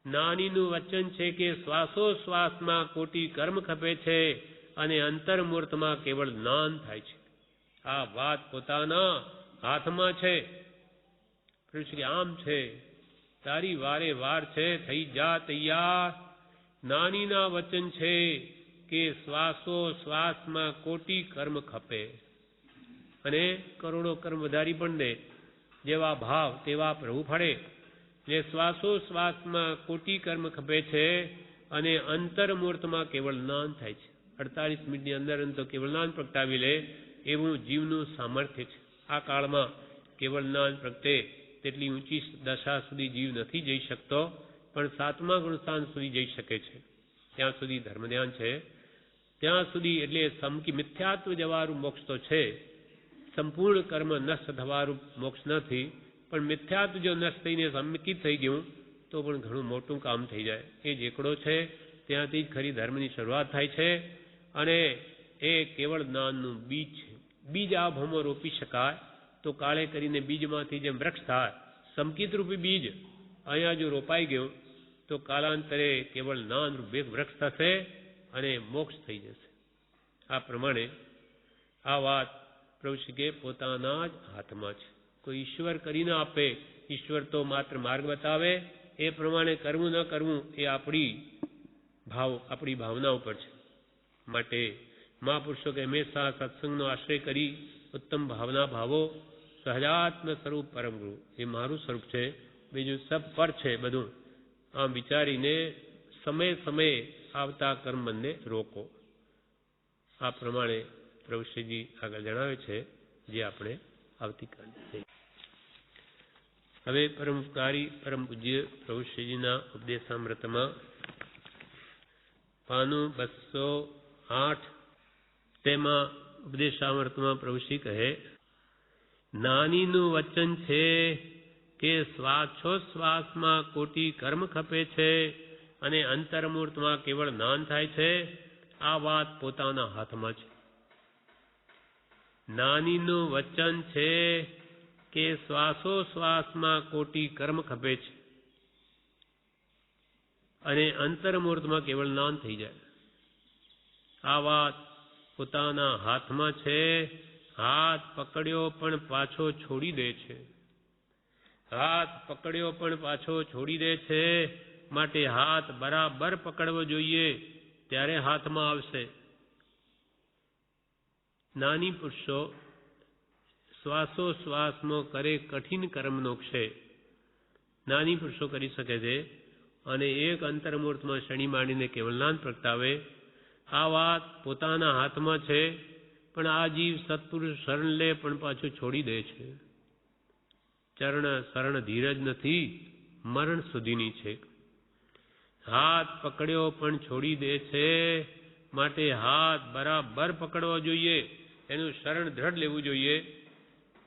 નાનીનું વચન છે કે શ્વાસોશ્વાસમાં કોટી કર્મ ખપે છે અને અંતર્મૂર્તમાં કેવળ જ્ઞાન થાય છે. આ વાત પોતાના હાથમાં છે. આમ છે, તારી વારે વાર છે, થઈ જા તૈયાર. નાનીના વચન છે કે શ્વાસોશ્વાસમાં કોટી કર્મ ખપે અને કરોડો કર્મ વધારી પણ દે. જેવા ભાવ તેવા પ્રભુ ફળે. જે શ્વાસોશ્વાસમાં કોટી કર્મ ખપે છે અને અંતર્મૂર્તમાં કેવળ જ્ઞાન થાય છે. 48 મિનિટની અંદર તો કેવળ જ્ઞાન પ્રગટાવી લે એવું જીવનું સામર્થ્ય છે. આ કાળમાં કેવળ જ્ઞાન પ્રગટે તેટલી ઊંચી દશા સુધી જીવ નથી જઈ શકતો, પણ 7મા ગુણસ્થાન સુધી જઈ શકે છે. ત્યાં સુધી ધર્મ ધ્યાન છે, ત્યાં સુધી એટલે મિથ્યાત્વ જવારું મોક્ષ તો છે, સંપૂર્ણ કર્મ નષ્ટ થવારું મોક્ષ નથી, પણ મિથ્યાત્વ જો નષ્ટ થઈને સંકિત થઈ ગયું તો પણ ઘણું મોટું કામ થઈ જાય. એ જેકડો છે ત્યાંથી જ ખરી ધર્મની શરૂઆત થાય છે, અને એ કેવળ જ્ઞાનનું બીજ છે. બીજ આ ભૂમો રોપી શકાય તો કાળે કરીને બીજમાંથી જેમ વૃક્ષ થાય, સંકિત રૂપી બીજ અહીંયા જો રોપાઈ ગયું તો કાલાંતરે કેવળ જ્ઞાન રૂપે વૃક્ષ થશે અને મોક્ષ થઈ જશે. આ પ્રમાણે આ વાત પ્રભુ કે પોતાના જ હાથમાં છે. કોઈ ઈશ્વર કરીને આપે, ઈશ્વર તો માત્ર માર્ગ બતાવે, એ પ્રમાણે કરવું ન કરવું એ આપણી ભાવના ઉપર છે. માટે મહાપુરુષો કે હંમેશા સત્સંગનો આશ્રય કરી ઉત્તમ ભાવના ભાવો, સહજાત્મ સ્વરૂપ પરમ ગુરુ એ મારું સ્વરૂપ છે, બીજું સબ પર છે બધું, આમ વિચારીને સમય સમયે આવતા કર્મને રોકો. આ પ્રમાણે પ્રભુશ્રીજી આગળ જણાવે છે, જે આપણે આવતીકાલે. હવે પરમપકારી પરમ પૂજ્ય પ્રભુશ્રીજીના ઉપદેશામૃતમાં પાનું 208 તેમાં ઉપદેશામૃતમાં પ્રભુશ્રી કહે, નાનીનું વચન છે કે શ્વાસોશ્વાસમાં કોટી કર્મ ખપે છે અને અંતર્મૂર્તમાં કેવળ જ્ઞાન થાય છે. આ વાત પોતાના હાથમાં છે. નાનીનું વચન છે કે શ્વાસોશ્વાસમાં કોટી કર્મ ખપે છે અને અંતર્મૂર્તમાં કેવળ જ્ઞાન થઈ જાય. આ વાત પોતાના હાથમાં છે. હાથ પકડ્યો પણ પાછો છોડી દે છે. હાથ પકડ્યો પણ પાછો છોડી દે છે. માટે હાથ બરાબર પકડવો જોઈએ, ત્યારે હાથમાં આવશે. નાની પુરુષો શ્વાસોશ્વાસમાં કરે કઠિન કર્મનો ક્ષય નાની પુરુષો કરી શકે છે, અને એક અંતર્મૂર્તમાં શનિ માંડીને કેવળ જ્ઞાન પ્રગટાવે. આ વાત પોતાના હાથમાં છે, પણ આ જીવ સત્પુરુષ શરણ લે પણ પાછું છોડી દે છે. ચરણ શરણ ધીરજ નથી, મરણ સુધીની છે. હાથ પકડ્યો પણ છોડી દે છે, માટે હાથ બરાબર પકડવો જોઈએ, એનું શરણ દ્રઢ લેવું જોઈએ,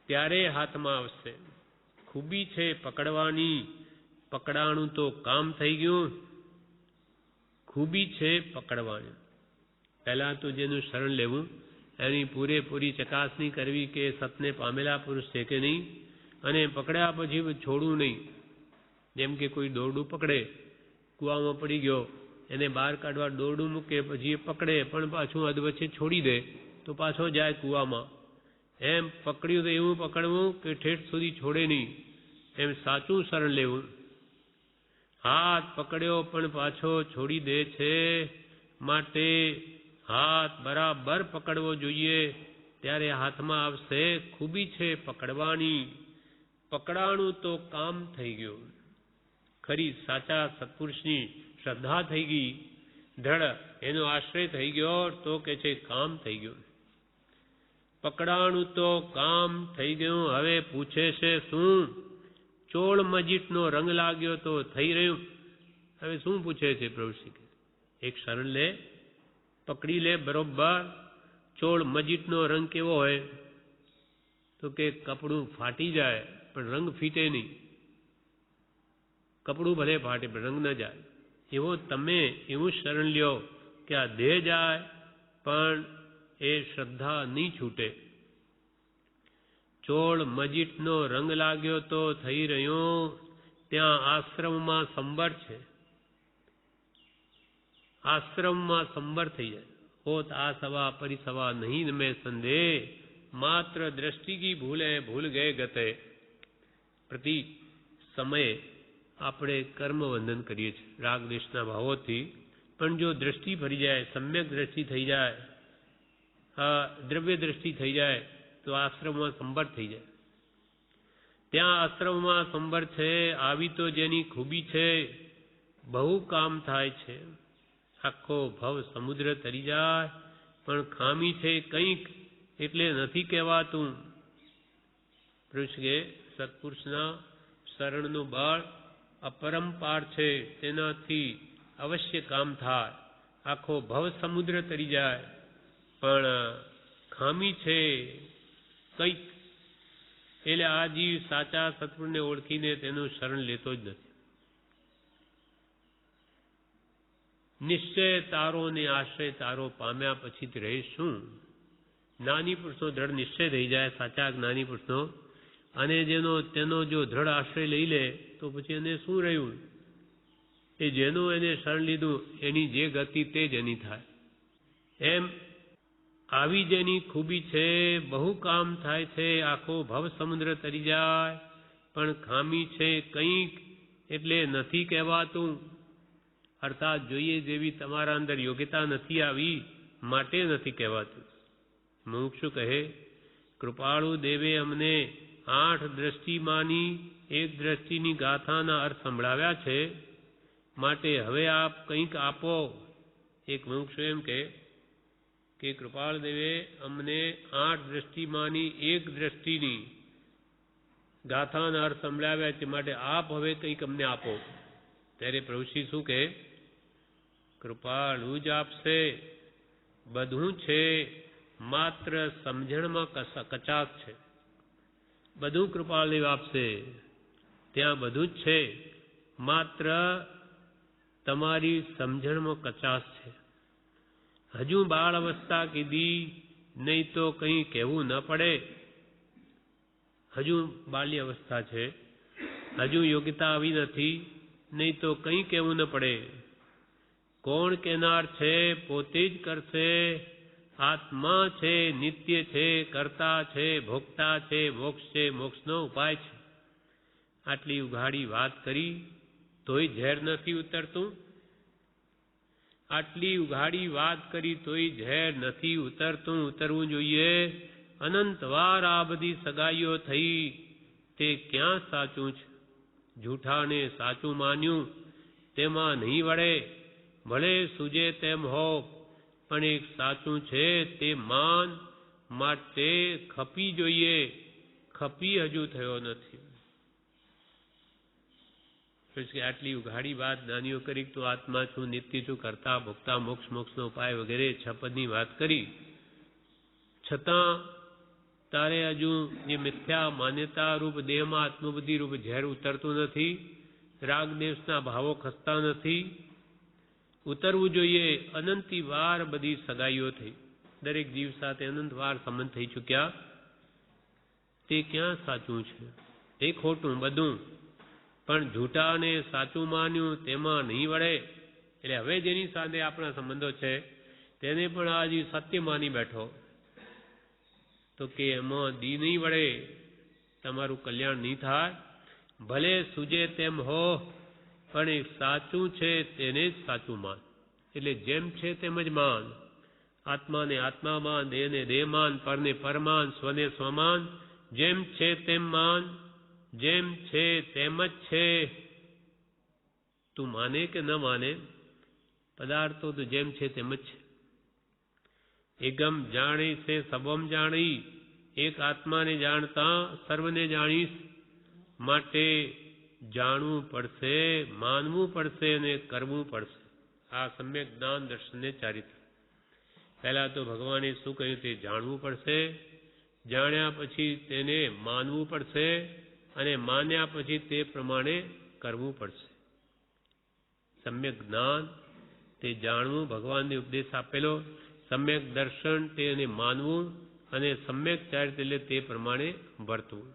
ત્યારે હાથમાં આવશે. ખૂબી છે પકડવાની, પકડાણું તો કામ થઈ ગયું. ખૂબી છે પકડવાની. પહેલા તો જેનું શરણ લેવું એની પૂરેપૂરી ચકાસણી કરવી કે સતને પામેલા પુરુષ છે કે નહીં, અને પકડ્યા પછી છોડવું નહીં. જેમ કે કોઈ દોરડું પકડે, કૂવામાં પડી ગયો, એને બહાર કાઢવા દોરડું મૂકે, પછી એ પકડે પણ પાછું અધવચ્ચે છોડી દે તો પાછો જાય કૂવામાં. એમ પકડ્યું તો એવું પકડવું કે ઠેઠ સુધી છોડે નહીં. એમ સાચું શરણ લેવું. હાથ પકડ્યો પણ પાછો છોડી દે છે, માટે હાથ બરાબર પકડવો જોઈએ, ત્યારે હાથમાં આવશે. ખૂબી છે પકડવાની, પકડાણું તો કામ થઈ ગયું. ખરી સાચા સત્પુરુષની શ્રદ્ધા થઈ ગઈ, દ્રઢ એનો આશ્રય થઈ ગયો, તો કે છે કામ થઈ ગયું. પકડાણું તો કામ થઈ ગયું. હવે પૂછે છે શું? ચોળ મજીટનો રંગ લાગ્યો તો થઈ રહ્યું. હવે શું પૂછે છે પ્રભુશ્રી? એક શરણ લે, પકડી લે બરોબર. ચોળ મજીટનો રંગ કેવો હોય? તો કે કપડું ફાટી જાય પણ રંગ ફીટે નહીં. કપડું ભલે ફાટે પણ રંગ ન જાય. એવો તમે એવું શરણ લ્યો કે આ દેહ જાય પણ એ શ્રદ્ધા નહીં છૂટે. ચોળ મજીટનો રંગ લાગ્યો તો થઈ રહ્યો. ત્યાં આશ્રમમાં સંબર છે. આશ્રમમાં સંબર થઈ જાય. હોત આ સવા પરિસવા નહીં મેં સંદેહ, માત્ર દ્રષ્ટિ કી ભૂલે ભૂલ ગયે ગતે. પ્રતિ સમયે આપણે કર્મ બંધન કરીએ છીએ રાગ દ્વેષના ભાવોથી, પણ જો દ્રષ્ટિ ફરી જાય, સમ્યક દ્રષ્ટિ થઈ જાય, દ્રવ્ય દ્રષ્ટિ થઈ જાય, તો આશ્રમમાં સંબર થઈ જાય. ત્યાં આશ્રમમાં સંબર છે. આવી તો જેની ખૂબી છે, બહુ કામ થાય છે. આખો ભવ સમુદ્ર તરી જાય, પણ ખામી છે કંઈક એટલે નથી કહેવાતું. પુરુષ કે સત્પુરુષના શરણનું બળ અપરંપાર છે, તેનાથી અવશ્ય કામ થાય, આખો ભવ સમુદ્ર તરી જાય. પણ ખામી છે કંઈક, એટલે આ જીવ સાચા સત્પુરુષને ઓળખીને તેનું શરણ લેતો જ નથી. નિશ્ચય તારો ને આશ્રય તારો પામ્યા પછી રહે શું? જ્ઞાની પુરુષનો દ્રઢ નિશ્ચય થઈ જાય, સાચા જ્ઞાની પુરુષનો, અને તેનો જો દ્રઢ આશ્રય લઈ લે તો પછી એને શું રહ્યું? એ જેનું એને શરણ લીધું એની જે ગતિ તે જ એની થાય. એમ આવી જેની ખૂબી છે, બહુ કામ થાય છે, આખો ભવ સમુદ્ર તરી જાય, પણ ખામી છે કંઈક, એટલે નથી કહેવાતું. અર્થાત જોઈએ જેવી તમારા અંદર યોગ્યતા નથી આવી, માટે નથી કહેવાતું. મુમુક્ષુ કહે, કૃપાળુ દેવે અમને 8 દ્રષ્ટિમાંની એક દ્રષ્ટિની ગાથાના અર્થ સંભળાવ્યા છે, માટે હવે આપ કંઈક આપો. એક મુમુક્ષુ એમ કે કૃપાળ દેવે અમને 8 દ્રષ્ટિમાંની એક દ્રષ્ટિની ગાથાના અર્થ સંભળાવ્યા છે, માટે આપ હવે કંઈક અમને આપો. ત્યારે પ્રભુશ્રી શું કહે? કૃપાળુ જ આપશે, બધું છે, માત્ર સમજણમાં કચાશ છે. બધું કૃપાળદેવ આપશે, ત્યાં બધું જ છે, માત્ર તમારી સમજણમાં કચાશ છે. હજુ બાળ અવસ્થા કીધી, નહીં તો કંઈ કહેવું ન પડે. હજુ બાલ્ય અવસ્થા છે, હજુ યોગ્યતા આવી નથી, નહીં તો કંઈ કહેવું ન પડે. કોણ કહેનાર છે? પોતે જ કરશે. આત્મા છે, નિત્ય છે, કર્તા છે, ભોગતા છે, મોક્ષ છે, મોક્ષનો ઉપાય છે. આટલી ઉઘાડી વાત કરી તોય ઝેર નથી ઉતરતું. આટલી ઉઘાડી વાત કરી તોય ઝેર નથી ઉતરતું. ઉતરવું જોઈએ. અનંત વાર આ બધી સગાઈઓ થઈ, તે ક્યાં સાચું છે? જૂઠાને સાચું માન્યું, તેમાં નહીં વળે. ભલે સૂજે તેમ હો, પણ એક સાચું છે તે માન. માટે ખપી જોઈએ, ખપી હજુ થયો નથી. આટલી ઉઘાડી વાત જ્ઞાનીઓ કરી, તું આત્મા છું, નિત્ય છું, કરતા ભોગતા, મોક્ષ, મોક્ષનો ઉપાય વગેરે 6 પદની વાત કરી, છતાં તારે હજુ જે મિથ્યા માન્યતા રૂપ દેહમાં આત્મબુદ્ધિ રૂપ ઝેર ઉતરતું નથી. રાગદેશના ભાવો ખસતા નથી. ઉતરવું જોઈએ. અનંતી વાર બધી સગાઈઓ થઈ, દરેક જીવ સાથે અનંત વાર સંબંધ થઈ ચૂક્યા. તે ક્યાં સાચું છે? તે ખોટું બધું. પણ જૂઠાને સાચું માન્યું, તેમાં નહીં વળે. એટલે હવે જેની સાથે આપણા સંબંધો છે, તેને પણ આ જે સત્ય માની બેઠો, તો કે એમાં દી નહીં વળે, તમારું કલ્યાણ નહીં થાય. ભલે સૂજે તેમ હો, પણ એ સાચું છે તેને જ સાચું માન. એટલે જેમ છે તેમ જ માન. આત્માને આત્મા માન, દેહને દેહ માન, પરને પર માન, સ્વને સ્વમાન. જેમ છે તેમ માન. જેમ છે તેમ જ છે. તું માને કે ન માને, પદાર્થો તો જેમ છે તેમ જ છે. એકમ જાણી છે સબમ જાણી, એક આત્માને જાણતા સર્વને જાણીશ. માટે જાણવું પડશે, માનવું પડશે અને કરવું પડશે. આ સમ્યક જ્ઞાન દર્શનને ચારિત્ર. પહેલા તો ભગવાને શું કહ્યું તે જાણવું પડશે, જાણ્યા પછી તેને માનવું પડશે, અને માન્યા પછી તે પ્રમાણે કરવું પડશે. સમ્યક જ્ઞાન તે જાણવું, ભગવાનને ઉપદેશ આપેલો. સમ્યક દર્શન તે એને માનવું, અને સમ્યક ચારિત્ર એટલે તે પ્રમાણે વર્તવું.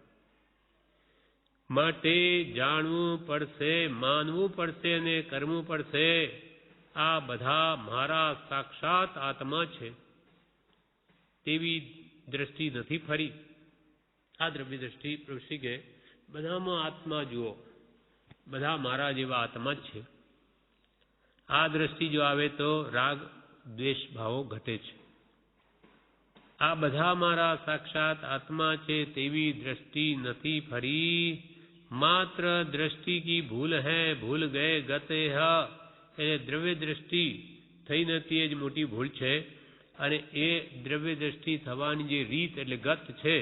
માટે જાણવું પડશે, માનવું પડશે અને કરવું પડશે. આ બધા મારા સાક્ષાત આત્મા છે તેવી દ્રષ્ટિ નથી ફરી. આ દ્રવ્ય દ્રષ્ટિ પ્રવૃત્તિ કે બધામાં આત્મા જુઓ, બધા મારા જેવા આત્મા જ છે. આ દ્રષ્ટિ જો આવે તો રાગ દ્વેષ ભાવો ઘટે છે. આ બધા મારા સાક્ષાત આત્મા છે તેવી દ્રષ્ટિ નથી ફરી. માત્ર દ્રષ્ટિ કી ભૂલ હૈ, ભૂલ ગયે ગતે હ. એ દ્રવ્ય દ્રષ્ટિ થઈ નથી, એ જ મોટી ભૂલ છે. અને એ દ્રવ્ય દ્રષ્ટિ થવાની જે રીત એટલે ગત છે,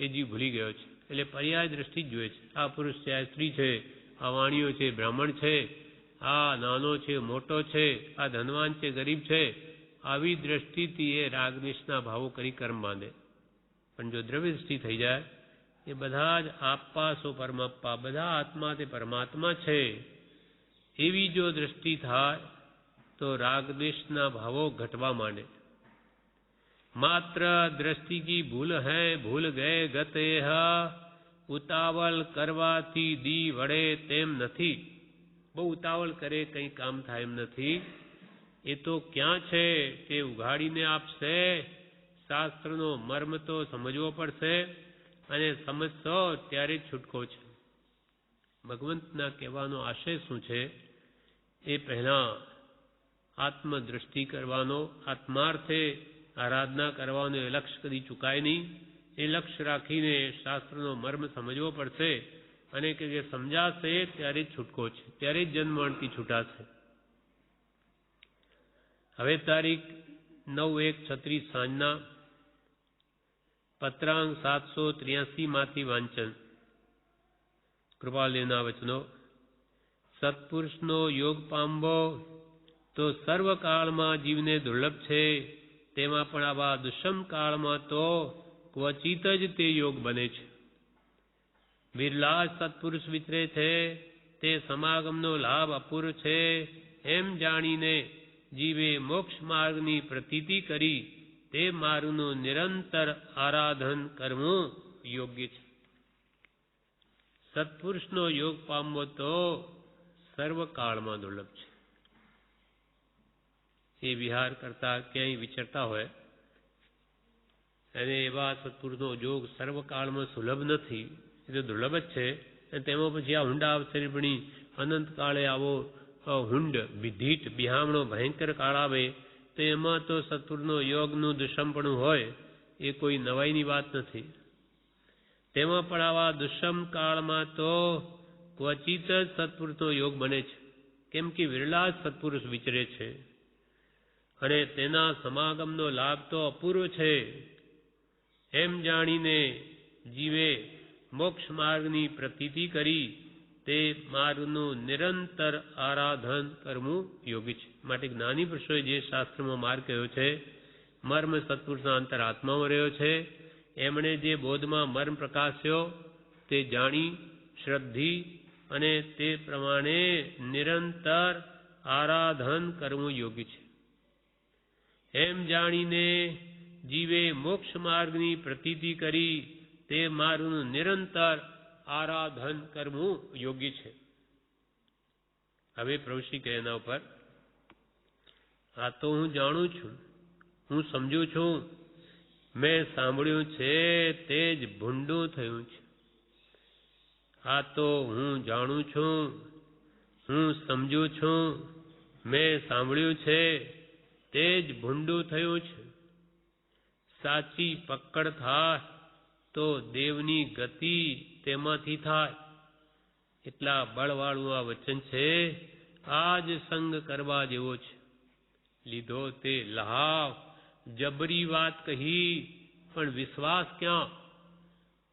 એ જીવ ભૂલી ગયો છે. એટલે પર્યાય દ્રષ્ટિ જ જોઈએ છે. આ પુરુષ છે, આ સ્ત્રી છે, આ વાણીઓ છે, બ્રાહ્મણ છે, આ નાનો છે, મોટો છે, આ ધનવાન છે, ગરીબ છે, આવી દ્રષ્ટિથી એ રાગદ્વેષના ભાવો કરી કર્મ બાંધે. પણ જો દ્રવ્ય દ્રષ્ટિ થઈ જાય, એ બધા જ આપા સો પરમાપ્પા, બધા આત્મા તે પરમાત્મા છે, એવી જો દ્રષ્ટિ થાય તો રાગદ્વેષના ભાવો ઘટવા માંડે. માત્ર દ્રષ્ટિ કી ભૂલ હૈ ભૂલ ગયે ગતે ઉતાવળ કરવાથી દી વડે તેમ નથી. બહુ ઉતાવળ કરે કંઈ કામ થાય એમ નથી. એ તો ક્યાં છે તે ઉઘાડીને આપશે. શાસ્ત્રનો મર્મ તો સમજવો પડશે, અને સમજશો ત્યારે જ છૂટકો છે. ભગવંતના કહેવાનો આશય શું છે એ પહેલાં આત્મદ્રષ્ટિ કરવાનો, આત્માર્થે આરાધના કરવાનો એ લક્ષ્ય કદી ચૂકાય નહીં. એ લક્ષ્ય રાખીને શાસ્ત્રનો મર્મ સમજવો પડશે, અને કે જે સમજાશે ત્યારે જ છૂટકો છે, ત્યારે જ જન્મણથી છૂટાશે. હવે તારીખ 9/1/36 સાંજના પત્રાંક 783 માંથી વાંચન. કૃપાલદેવના વચનો. સત્પુરુષનો યોગ પામવો તો સર્વકાળમાં જીવને દુર્લભ છે. તેમાં પણ આવા દુષ્મ કાળમાં તો ક્વચિત જ તે યોગ બને છે. બિરલા સત્પુરુષ વિચરે છે, તે સમાગમનો લાભ અપૂર્વ છે એમ જાણીને જીવે મોક્ષ માર્ગની પ્રતીતિ કરી તે માર્ગનું નિરંતર આરાધન કરવું યોગ્ય છે. સત્પુરુષનો યોગ પામવો તો સર્વકાળમાં દુર્લભ છે. એ વિહાર કરતા ક્યાંય વિચરતા હોય અને એવા સત્પુરુષનો યોગ સર્વકાળમાં સુલભ નથી, એ તો દુર્લભ જ છે. અને તેમાં પછી આ હુંડા અવસરીપણી અનંતકાળે આવો હુંડ વિધીટ બિહામણો ભયંકર કાળ આવે તો એમાં તો સત્પુરુષનો યોગનું દુષ્મપણું હોય એ કોઈ નવાઈની વાત નથી. તેમાં પણ આવા દુષ્મ કાળમાં તો ક્વચિત જ સત્પુરુષનો યોગ બને છે, કેમ કે વિરલા જ સત્પુરુષ વિચરે છે, અને તેના સમાગમનો લાભ તો અપૂર્વ છે એમ જાણીને જીવે મોક્ષ માર્ગની પ્રતીતિ કરી તે માર્ગનું નિરંતર આરાધન કરવું યોગ્ય છે. માટે જ્ઞાની પુરુષોએ જે શાસ્ત્રમાં માર્ગ કહ્યો છે, મર્મ સત્પુરુષના અંતરાત્મામાં રહ્યો છે. એમણે જે બોધમાં મર્મ પ્રકાશ્યો તે જાણી શ્રદ્ધી અને તે પ્રમાણે નિરંતર આરાધન કરવું યોગ્ય છે. એમ જાણીને જીવે મોક્ષ માર્ગની પ્રતીતિ કરી તે માર્ગનું નિરંતર આરાધન કરવું યોગ્ય છે. હવે પ્રભુશ્રી કહે એના ઉપર, આ તો હું જાણું છું, હું સમજુ છું, મેં સાંભળ્યું છે તે જ ભૂંડું થયું છે. આ તો હું જાણું છું, હું સમજુ છું, મેં સાંભળ્યું છે તે જ ભૂંડું થયું છે. સાચી પકડ થાય તો દેવની ગતિ તેમાંથી થાય. એટલા બળવાળું આ વચન છે. આ જ સંગ કરવા જેવો છે. લીધો તે લહાવ, જબરી વાત કહી, પણ વિશ્વાસ ક્યાં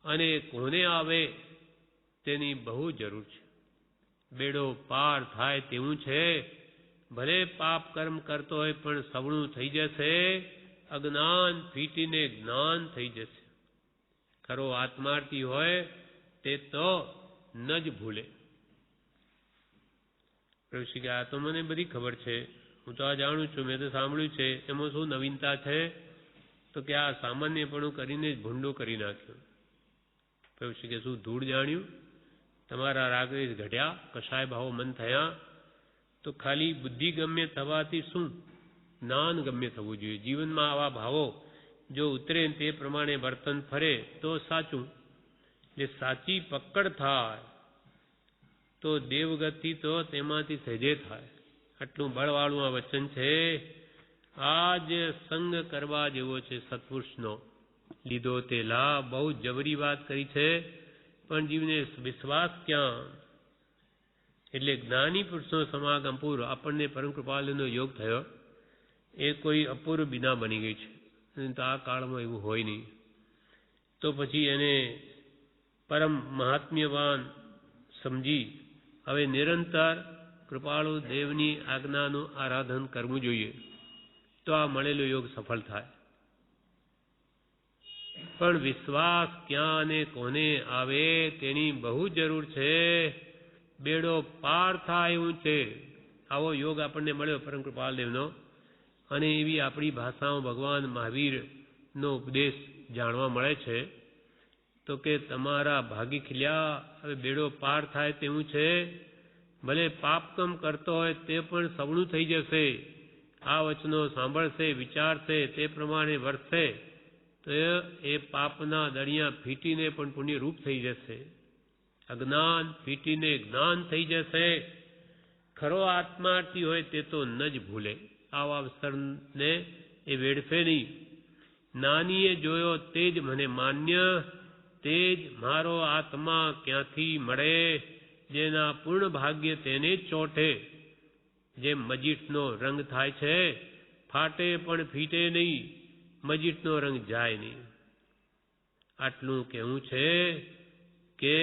અને કોને આવે તેની બહુ જરૂર છે. બેડો પાર થાય તેવું છે. ભલે પાપ કર્મ કરતો હોય પણ સવણું થઈ જશે. અજ્ઞાન ફીટીને જ્ઞાન થઈ જશે. ખરો આત્માર્થી હોય તે તો ન જ ભૂલે. પ્રભુશ્રી કે આ તો મને બધી ખબર છે, હું તો આ જાણું છું, મેં તો સાંભળ્યું છે, એમાં શું નવીનતા છે? તો કે આ સામાન્યપણું કરીને જ ભૂંડો કરી નાખ્યો. પ્રભુશ્રી કે શું ધૂળ જાણ્યું? તમારા રાગદ્વેષ ઘટ્યા, કશાય ભાવો મન થયા, તો ખાલી બુદ્ધિ ગમ્ય થવાથી શું, જ્ઞાન ગમ્ય થવું જોઈએ. જીવનમાં આવા ભાવો જો ઉતરે તે પ્રમાણે વર્તન ફરે તો સાચું. જે સાચી પકડ થાય તો દેવગતિ તો તેમાંથી સહેજે થાય. આટલું બળવાળું આ વચન છે. આ જ સંગ કરવા જેવો છે સત્પુરુષનો. લીધો તે લાભ, બહુ જબરી વાત કરી છે, પણ જીવને વિશ્વાસ ક્યાં? એટલે જ્ઞાની પુરુષનો સમાગમ પૂર્વ આપણને પરમ કૃપાલુનો યોગ થયો એ કોઈ અપૂર્વ બિના બની ગઈ છે. તો આ કાળમાં એવું હોય નહીં. તો પછી એને પરમ મહાત્મ્યવાન સમજી હવે નિરંતર કૃપાળુ દેવની આજ્ઞાનું આરાધન કરવું જોઈએ, તો આ મળેલો યોગ સફળ થાય. પણ વિશ્વાસ ક્યાં અને કોને આવે તેની બહુ જરૂર છે. બેડો પાર થાય એવું છે. આવો યોગ આપણને મળ્યો પરમ કૃપાલ દેવનો, અને એવી આપણી ભાષામાં ભગવાન મહાવીરનો ઉપદેશ જાણવા મળે છે. તો કે તમારા ભાગી ખીલ્યા, હવે બેડો પાર થાય તેવું છે. ભલે પાપકમ કરતો હોય તે પણ સવણું થઈ જશે. આ વચનો સાંભળશે, વિચારશે, તે પ્રમાણે વર્તશે તો એ પાપના દળિયા ફીટીને પણ પુણ્યરૂપ થઈ જશે. અજ્ઞાન ફીટીને જ્ઞાન થઈ જશે. ખરો આત્માર્થી હોય તે તો ન જ ભૂલે. આવા અવસરને એ વેડફે નહીં. નાનીએ જોયો તે જ મને માન્ય, તે જ મારો આત્મા ક્યાંથી મળે. જેના પૂર્ણ ભાગ્ય તેને જ ચોંટે. જેમ મજીઠનો રંગ થાય છે, ફાટે પણ ફીટે નહીં, મજીઠનો રંગ જાય નહીં. આટલું કહેવું છે કે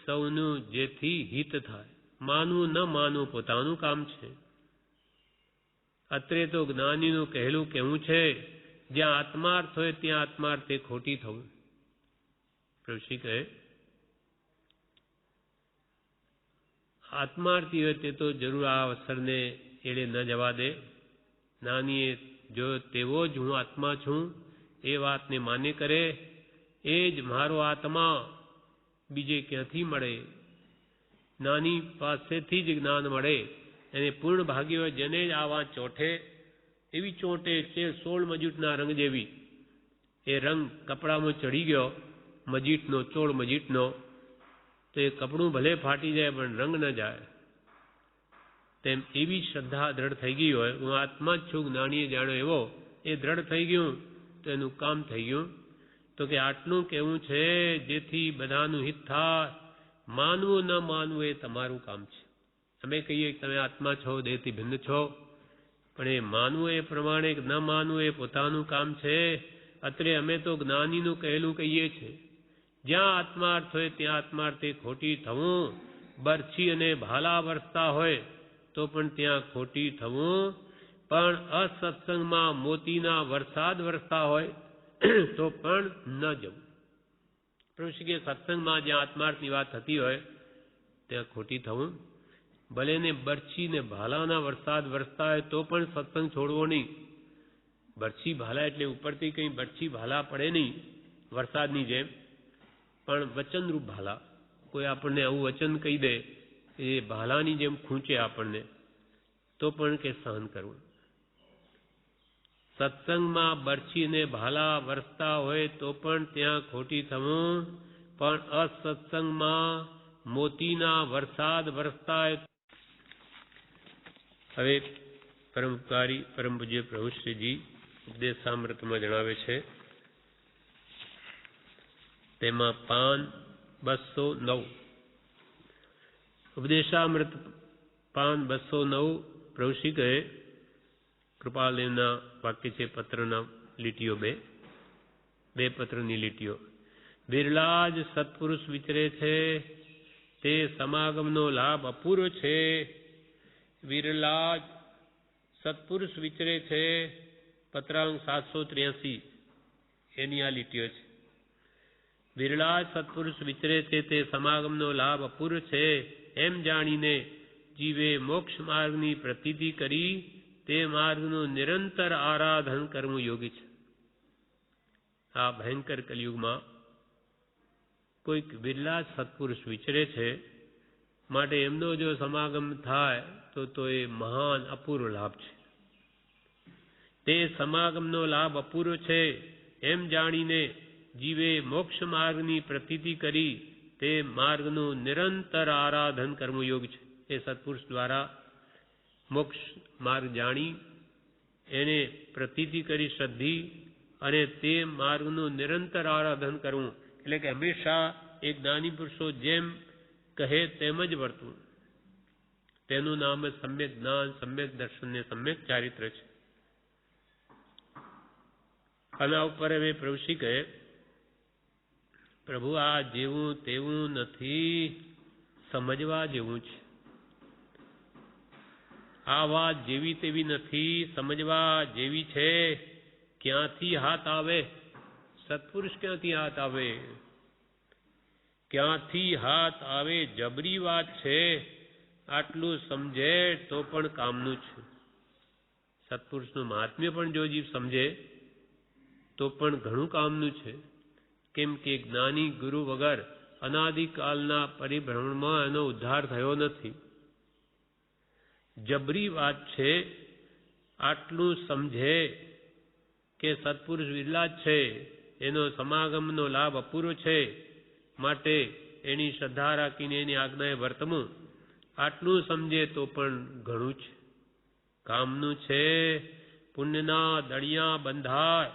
સૌનું જેથી હિત થાય. માનવું ન માનવું પોતાનું કામ છે. અત્રે તો જ્ઞાનીનું કહેલું કહેવું છે, જ્યાં આત્માર્થ હોય ત્યાં આત્માર્થે ખોટી થવું. પ્રભુશ્રી કહે આત્માર્થી હોય તે તો જરૂર આ અવસરને એળે ન જવા દે. નાનીએ જો તેવો જ હું આત્મા છું એ વાતને માન્ય કરે. એ જ મારો આત્મા, બીજે ક્યાંથી મળે. નાની પાસેથી જ જ્ઞાન મળે. એને પૂર્ણ ભાગ્ય હોય જેને જ આ વાત ચોંટે. એવી ચોંટે છે 16 મજીઠના રંગ જેવી. એ રંગ કપડામાં ચડી ગયો મજીઠનો, ચોળ મજીઠનો, તો એ કપડું ભલે ફાટી જાય પણ રંગ ન જાય. તેમ એવી શ્રદ્ધા દ્રઢ થઈ ગઈ હોય, હું આત્મા જ છું જ્ઞાનીએ જાણ્યો એવો, એ દ્રઢ થઈ ગયું તો એનું કામ થઈ ગયું. તો કે આટલું કહેવું છે જેથી બધાનું હિત થાય. માનવું ન માનવું એ તમારું કામ છે. અમે કહીએ કે તમે આત્મા છો, દેહથી ભિન્ન છો, પણ એ માનવું એ પ્રમાણે ન માનવું એ પોતાનું કામ છે. અત્રે અમે તો જ્ઞાનીનું કહેલું કહીએ છીએ. જ્યાં આત્માર્થ હોય ત્યાં આત્માર્થે ખોટી થવું. બરછી અને ભાલા વરસતા હોય તો પણ ત્યાં ખોટી થવું. પણ અસત્સંગમાં મોતીના વરસાદ વરસતા હોય તો પણ ન જવું. પ્રભુ કે સત્સંગમાં જ્યાં આત્માર્થની વાત થતી હોય ત્યાં ખોટી થવું. ભલે ને બરછી ને ભાલાના વરસાદ વરસતા હોય તો પણ સત્સંગ છોડવો નહીં. બરછી ભાલા એટલે ઉપરથી કંઈ બરછી ભાલા પડે નહીં વરસાદની જેમ, પણ વચનરૂપ ભાલા. કોઈ આપણને આવું વચન કહી દે એ ભાલાની જેમ ખૂંચે આપણને, તો પણ કે સહન કરવું. સત્સંગમાં બરછી ને ભાલા વરસતા હોય તો પણ ત્યાં ખોટી થવું. પણ અસત્સંગમાં મોતીના વરસાદ વરસતા હોય. હવે પરમપકારી પરમ પૂજ્ય પ્રભુશ્રીજી ઉપદેશામૃતમાં જણાવે છે, તેમાં પાન 209 ઉપદેશામૃત પાન 209 પ્રભુશ્રી કહે, કૃપાલદેવના વાક્ય છે, પત્રના લીટીઓ બે પત્રની લીટીઓ. બિરલા જ સત્પુરુષ વિચરે છે તે સમાગમનો લાભ અપૂર્વ છે. વિરલા જ સત્પુરુષ વિચરે છે, પત્રાંક 783 એની આ લીટીઓ છે. વિરલા જ સત્પુરુષ વિચરે છે તે સમાગમનો લાભ અપૂર્વ છે. એમ જાણીને જીવે મોક્ષ માર્ગની પ્રતીતિ કરી તે માર્ગનું નિરંતર આરાધન કરવું યોગી છે. આ ભયંકર કલિયુગમાં કોઈક વિરલા જ સત્પુરુષ વિચરે છે, માટે એમનો જો સમાગમ થાય તો એ મહાન અપૂર્વ લાભ છે. તે સમાગમનો લાભ અપૂર્વ છે એમ જાણીને જીવે મોક્ષ માર્ગની પ્રતીતિ કરી તે માર્ગનું નિરંતર આરાધન કરવું યોગ છે. એ સત્પુરુષ દ્વારા મોક્ષ માર્ગ જાણી એને પ્રતીતિ કરી શ્રદ્ધી અને તે માર્ગનું નિરંતર આરાધન કરવું, એટલે કે હંમેશા એક જ્ઞાની પુરુષો જેમ કહે તેમ જ વર્તવું. તેનું નામ સમ્યક જ્ઞાન, સમ્યક દર્શન ને સમ્યક ચારિત્ર છે. આના ઉપર હવે પ્રભુશ્રી કહે, પ્રભુ આ જેવું તેવું નથી, સમજવા જેવું છે. આ વાત જેવી તેવી નથી, સમજવા જેવી છે. ક્યાંથી હાથ આવે? સત્પુરુષ ક્યાંથી હાથ આવે? ક્યાંથી હાથ આવે? જબરી વાત છે. આટલું સમજે તો પણ કામનું છે. સત્પુરુષનું મહાત્મ્ય પણ જો જીવ સમજે તો પણ ઘણું કામનું છે. કેમ કે જ્ઞાની ગુરુ વગર અનાદિકાલના પરિભ્રમણમાં એનો ઉદ્ધાર થયો નથી. જબરી વાત છે. આટલું સમજે કે સત્પુરુષ વિરલા જ છે, એનો સમાગમનો લાભ અપૂરો છે, માટે એની શ્રદ્ધા રાખીને એની આજ્ઞાએ વર્તવું, આટલું સમજે તો પણ ઘણું છે, કામનું છે. પુણ્યના દળિયા બંધાય.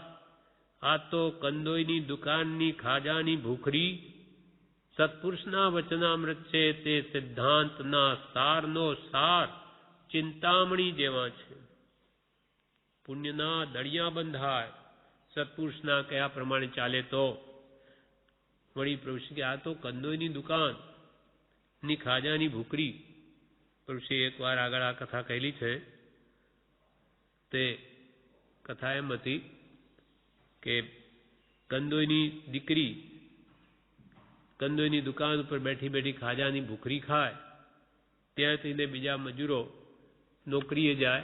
આ તો કંદોઈની દુકાનની ખાજાની ભૂખરી. સત્પુરુષના વચનામૃત છે તે સિદ્ધાંતના સારનો સાર, ચિંતામણી જેવા છે. પુણ્યના દળિયા બંધાય. સત્પુરુષના કયા પ્રમાણે ચાલે તો વળી પ્રભુશ્રી કે આ તો કંદોઈની દુકાન ની ખાજાની ભૂખરી. પ્રભુશ્રી એકવાર આગળ આ કથા કહેલી છે. તે કથા એમ હતી કે કંદોઈની દીકરી કંદોઈની દુકાન ઉપર બેઠી બેઠી ખાજાની ભૂખરી ખાય. ત્યાંથી બીજા મજૂરો નોકરીએ જાય.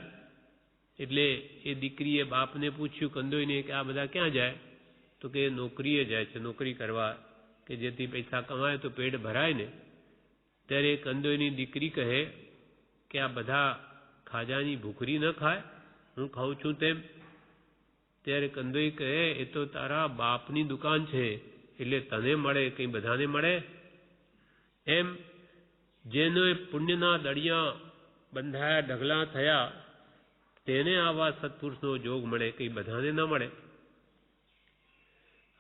એટલે એ દીકરીએ બાપને પૂછ્યું કંદોઈને કે આ બધા ક્યાં જાય? તો કે નોકરીએ જાય છે, નોકરી કરવા, કે જેથી પૈસા કમાય તો પેટ ભરાય ને. ત્યારે કંદોઈની દીકરી કહે કે આ બધા ખાજાની ભૂખરી ન ખાય, હું ખાઉં છું તેમ. ત્યારે કંદોઈ કહે એ તો તારા બાપની દુકાન છે, એટલે તને મળે, કંઈ બધાને મળે. એમ જેનો પુણ્યના દળિયા બંધાયા ઢગલા થયા તેને આવા સત્પુરુષનો જોગ મળે, કંઈ બધાને ન મળે.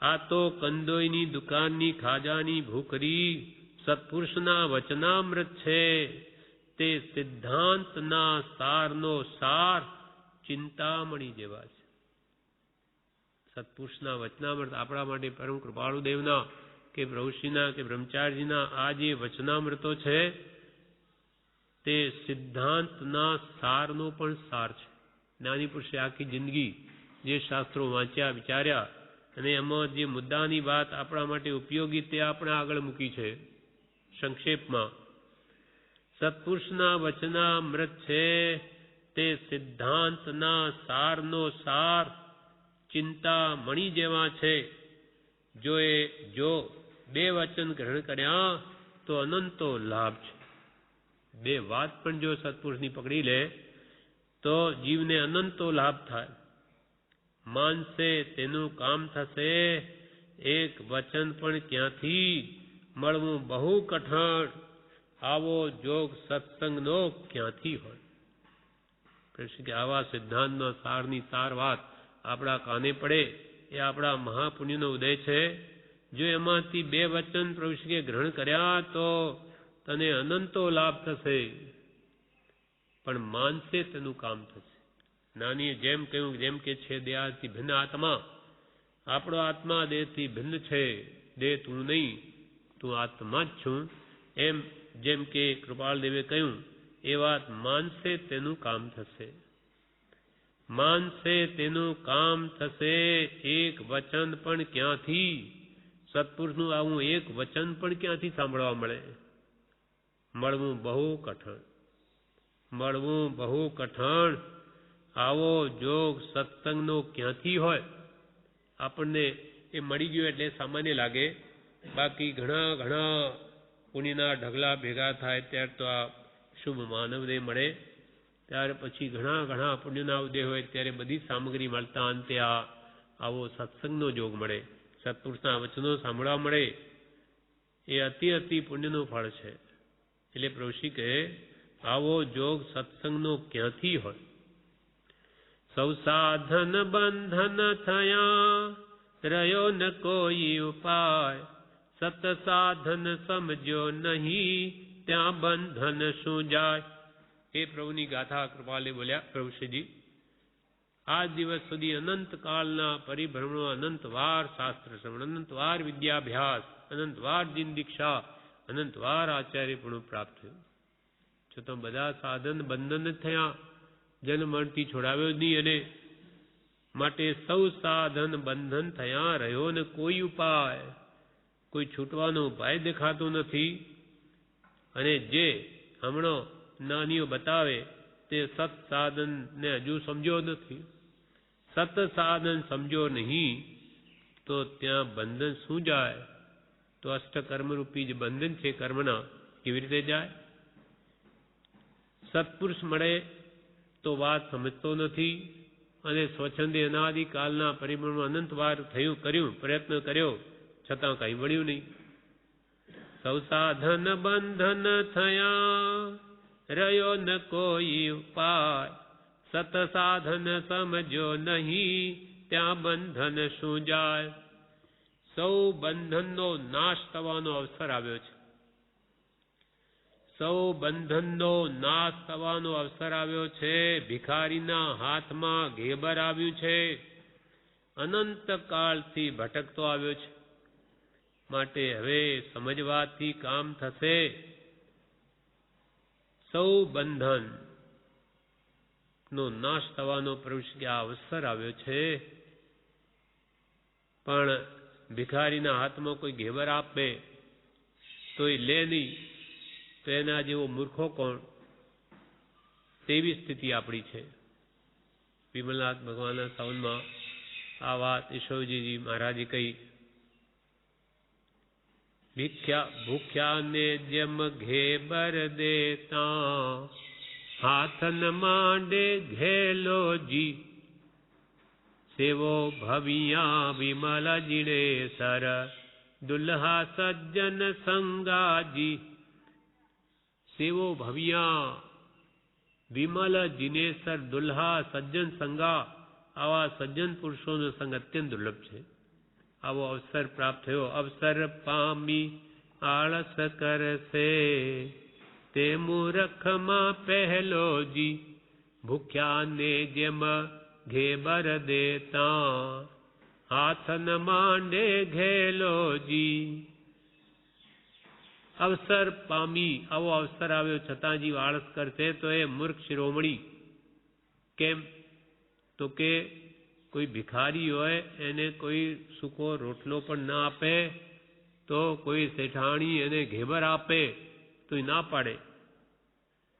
આ તો કંદોઈની દુકાનની ખાજાની ભૂખરી સત્પુરુષના વચનામૃત છે. તે સિદ્ધાંતના સારનો સાર, ચિંતામણી જેવા છે. સત્પુરુષના વચનામૃત આપણા માટે પરમ કૃપાળુ દેવના કે પ્રભુશ્રીના કે બ્રહ્મચારીજીના આ જે વચનામૃતો છે તે સિદ્ધાંતના સારનો પણ સાર છે. જ્ઞાની પુરુષે આખી જિંદગી જે શાસ્ત્રો વાંચ્યા, વિચાર્યા અને એમાં જે મુદ્દાની વાત આપણા માટે ઉપયોગી તે આપણે આગળ મૂકી છે સંક્ષેપમાં. સત્પુરુષના વચનામૃત છે તે સિદ્ધાંતના સારનો સાર, ચિંતામણી જેવા છે. જો બે વચન ગ્રહણ કર્યા તો અનંતો લાભ છે. બે વાત પણ જો સત્પુરુષની પકડી લે તો જીવને અનંતો લાભ થાય. માનશે તેનું કામ થશે. એક વચન પણ ક્યાંથી મળવું બહુ કઠણ. આવો જોગ સત્સંગનો ક્યાંથી હોય? કે આવા સિદ્ધાંતનો સારની સાર વાત આપણા કાને પડે એ આપણા મહાપુણ્યનો ઉદય છે. જો એમાંથી બે વચન પ્રભુશ્રીએ ગ્રહણ કર્યા તો તને અનંતો લાભ થશે. પણ માનશે તેનું કામ થશે. નાનીએ જેમ કહ્યું, જેમ કે છે દેહથી ભિન્ન આત્મા. આપણો આત્મા દેહથી ભિન્ન છે. દેહ તું નહીં, તું આત્મા જ છું. એમ જેમ કે કૃપાળ દેવે કહ્યું એ વાત માનશે તેનું કામ થશે. માનશે તેનું કામ થશે. એક વચન પણ ક્યાંથી, સત્પુરુષનું આવું એક વચન પણ ક્યાંથી સાંભળવા મળે? મળવું બહુ કઠણ. મળવું બહુ કઠણ. આવો જોગ સત્સંગનો ક્યાંથી હોય? આપણને એ મળી ગયો એટલે સામાન્ય લાગે. બાકી ઘણા પુણ્યના ઢગલા ભેગા થાય ત્યારે તો આ શુભ માનવદેહ મળે. ત્યાર પછી ઘણા પુણ્યના ઉદય હોય ત્યારે બધી સામગ્રી મળતા અંતે આવો સત્સંગનો જોગ મળે, સત્પુરુષના વચનો સાંભળવા મળે. એ અતિ પુણ્યનું ફળ છે. એટલે પ્રભુશ્રી કહે આવો જોગ સત્સંગનો ક્યાંથી હોય? સૌ સાધન બંધન થયા, રહ્યો ન કોઈ ઉપાય. સત સાધન સમજ્યો નહીં, ત્યાં બંધન શું જાય? એ પ્રભુની ગાથા કૃપાલે બોલ્યા પ્રભુશ્રીજી. આ દિવસ સુધી અનંત કાળના પરિભ્રમણો, અનંત વાર શાસ્ત્ર શ્રવણ, અનંત વાર વિદ્યાભ્યાસ, અનંતવાર જીન દીક્ષા, અનંતવાર આચાર્યપણું પ્રાપ્ત થયું. છતાં બધા સાધન બંધન જ થયા, જન્મ મરણથી છોડાવ્યો જ નહીં. અને માટે સૌ સાધન બંધન થયા, રહ્યો ને કોઈ ઉપાય, કોઈ છૂટવાનો ઉપાય દેખાતો નથી. અને જે હમણાં જ્ઞાનીઓ બતાવે તે સત સાધનને હજુ સમજો નથી. સત સાધન સમજો નહીં તો ત્યાં બંધન શું જાય? તો અષ્ટકર્મ રૂપી જે બંધન છે કર્મના, કેવી રીતે જાય? સત્પુરુષ મળે તો વાત સમજતો નથી, અને સ્વચ્છંદે અનાદિકાલના પરિબળમાં અનંતવાર કર્યું પ્રયત્ન કર્યો, છતાં કંઈ મળ્યું નહીં. સૌ સાધન બંધન થયા, રહ્યો ન કોઈ ઉપાય, સત સાધન સમજો નહીં, ત્યાં બંધન શું જાય? સૌ બંધનનો નાશ થવાનો અવસર આવ્યો છે. સૌ બંધનનો નાશ થવાનો અવસર આવ્યો છે. ભિખારીના હાથમાં ઘેબર આવ્યું છે. અનંત કાળથી ભટકતો આવ્યો છે. માટે હવે સમજવાથી કામ થશે. સૌ બંધન નો નાશ થવાનો પ્રભુ કે આ અવસર આવ્યો છે. પણ ભિખારીના હાથમાં કોઈ ઘેબર આપે તો એ લે નહીં, તો એના જેવો મૂર્ખો કોણ? તેવી સ્થિતિ આપણી છે. વિમલનાથ ભગવાનના સાવનમાં આ વાત ઈશ્વરજીજી મહારાજે કહી. ભૂખ્યાને જેમ ઘેબર દેતા, હાથન માંડે ઘેલોજી, સેવો ભવિયા વિમલ જીણેસર, દુલ્હા સજ્જન સંગાજી. સેવો ભવિયા વિમલ જીનેસર, દુલ્હા સજ્જન સંગા. આવા સજ્જન પુરુષોનો સંગ અત્યંત દુર્લભ છે. આવો અવસર પ્રાપ્ત થયો. અવસર પામી આળસ કરશે, તે મૂર્ખમાં પહેલોજી, ભૂખ્યાને જેમ ઘેબર દેતા, હાથન માંડે ઘેલોજી. અવસર પામી, આવો અવસર આવ્યો છતાં જીવ આળસ કરશે તો એ મૂર્ખ શિરોમણી. કેમ? તો કે કોઈ ભિખારી હોય એને કોઈ સૂકો રોટલો પણ ના આપે, તો કોઈ શેઠાણી એને ઘેબર આપે તો એ ના પાડે.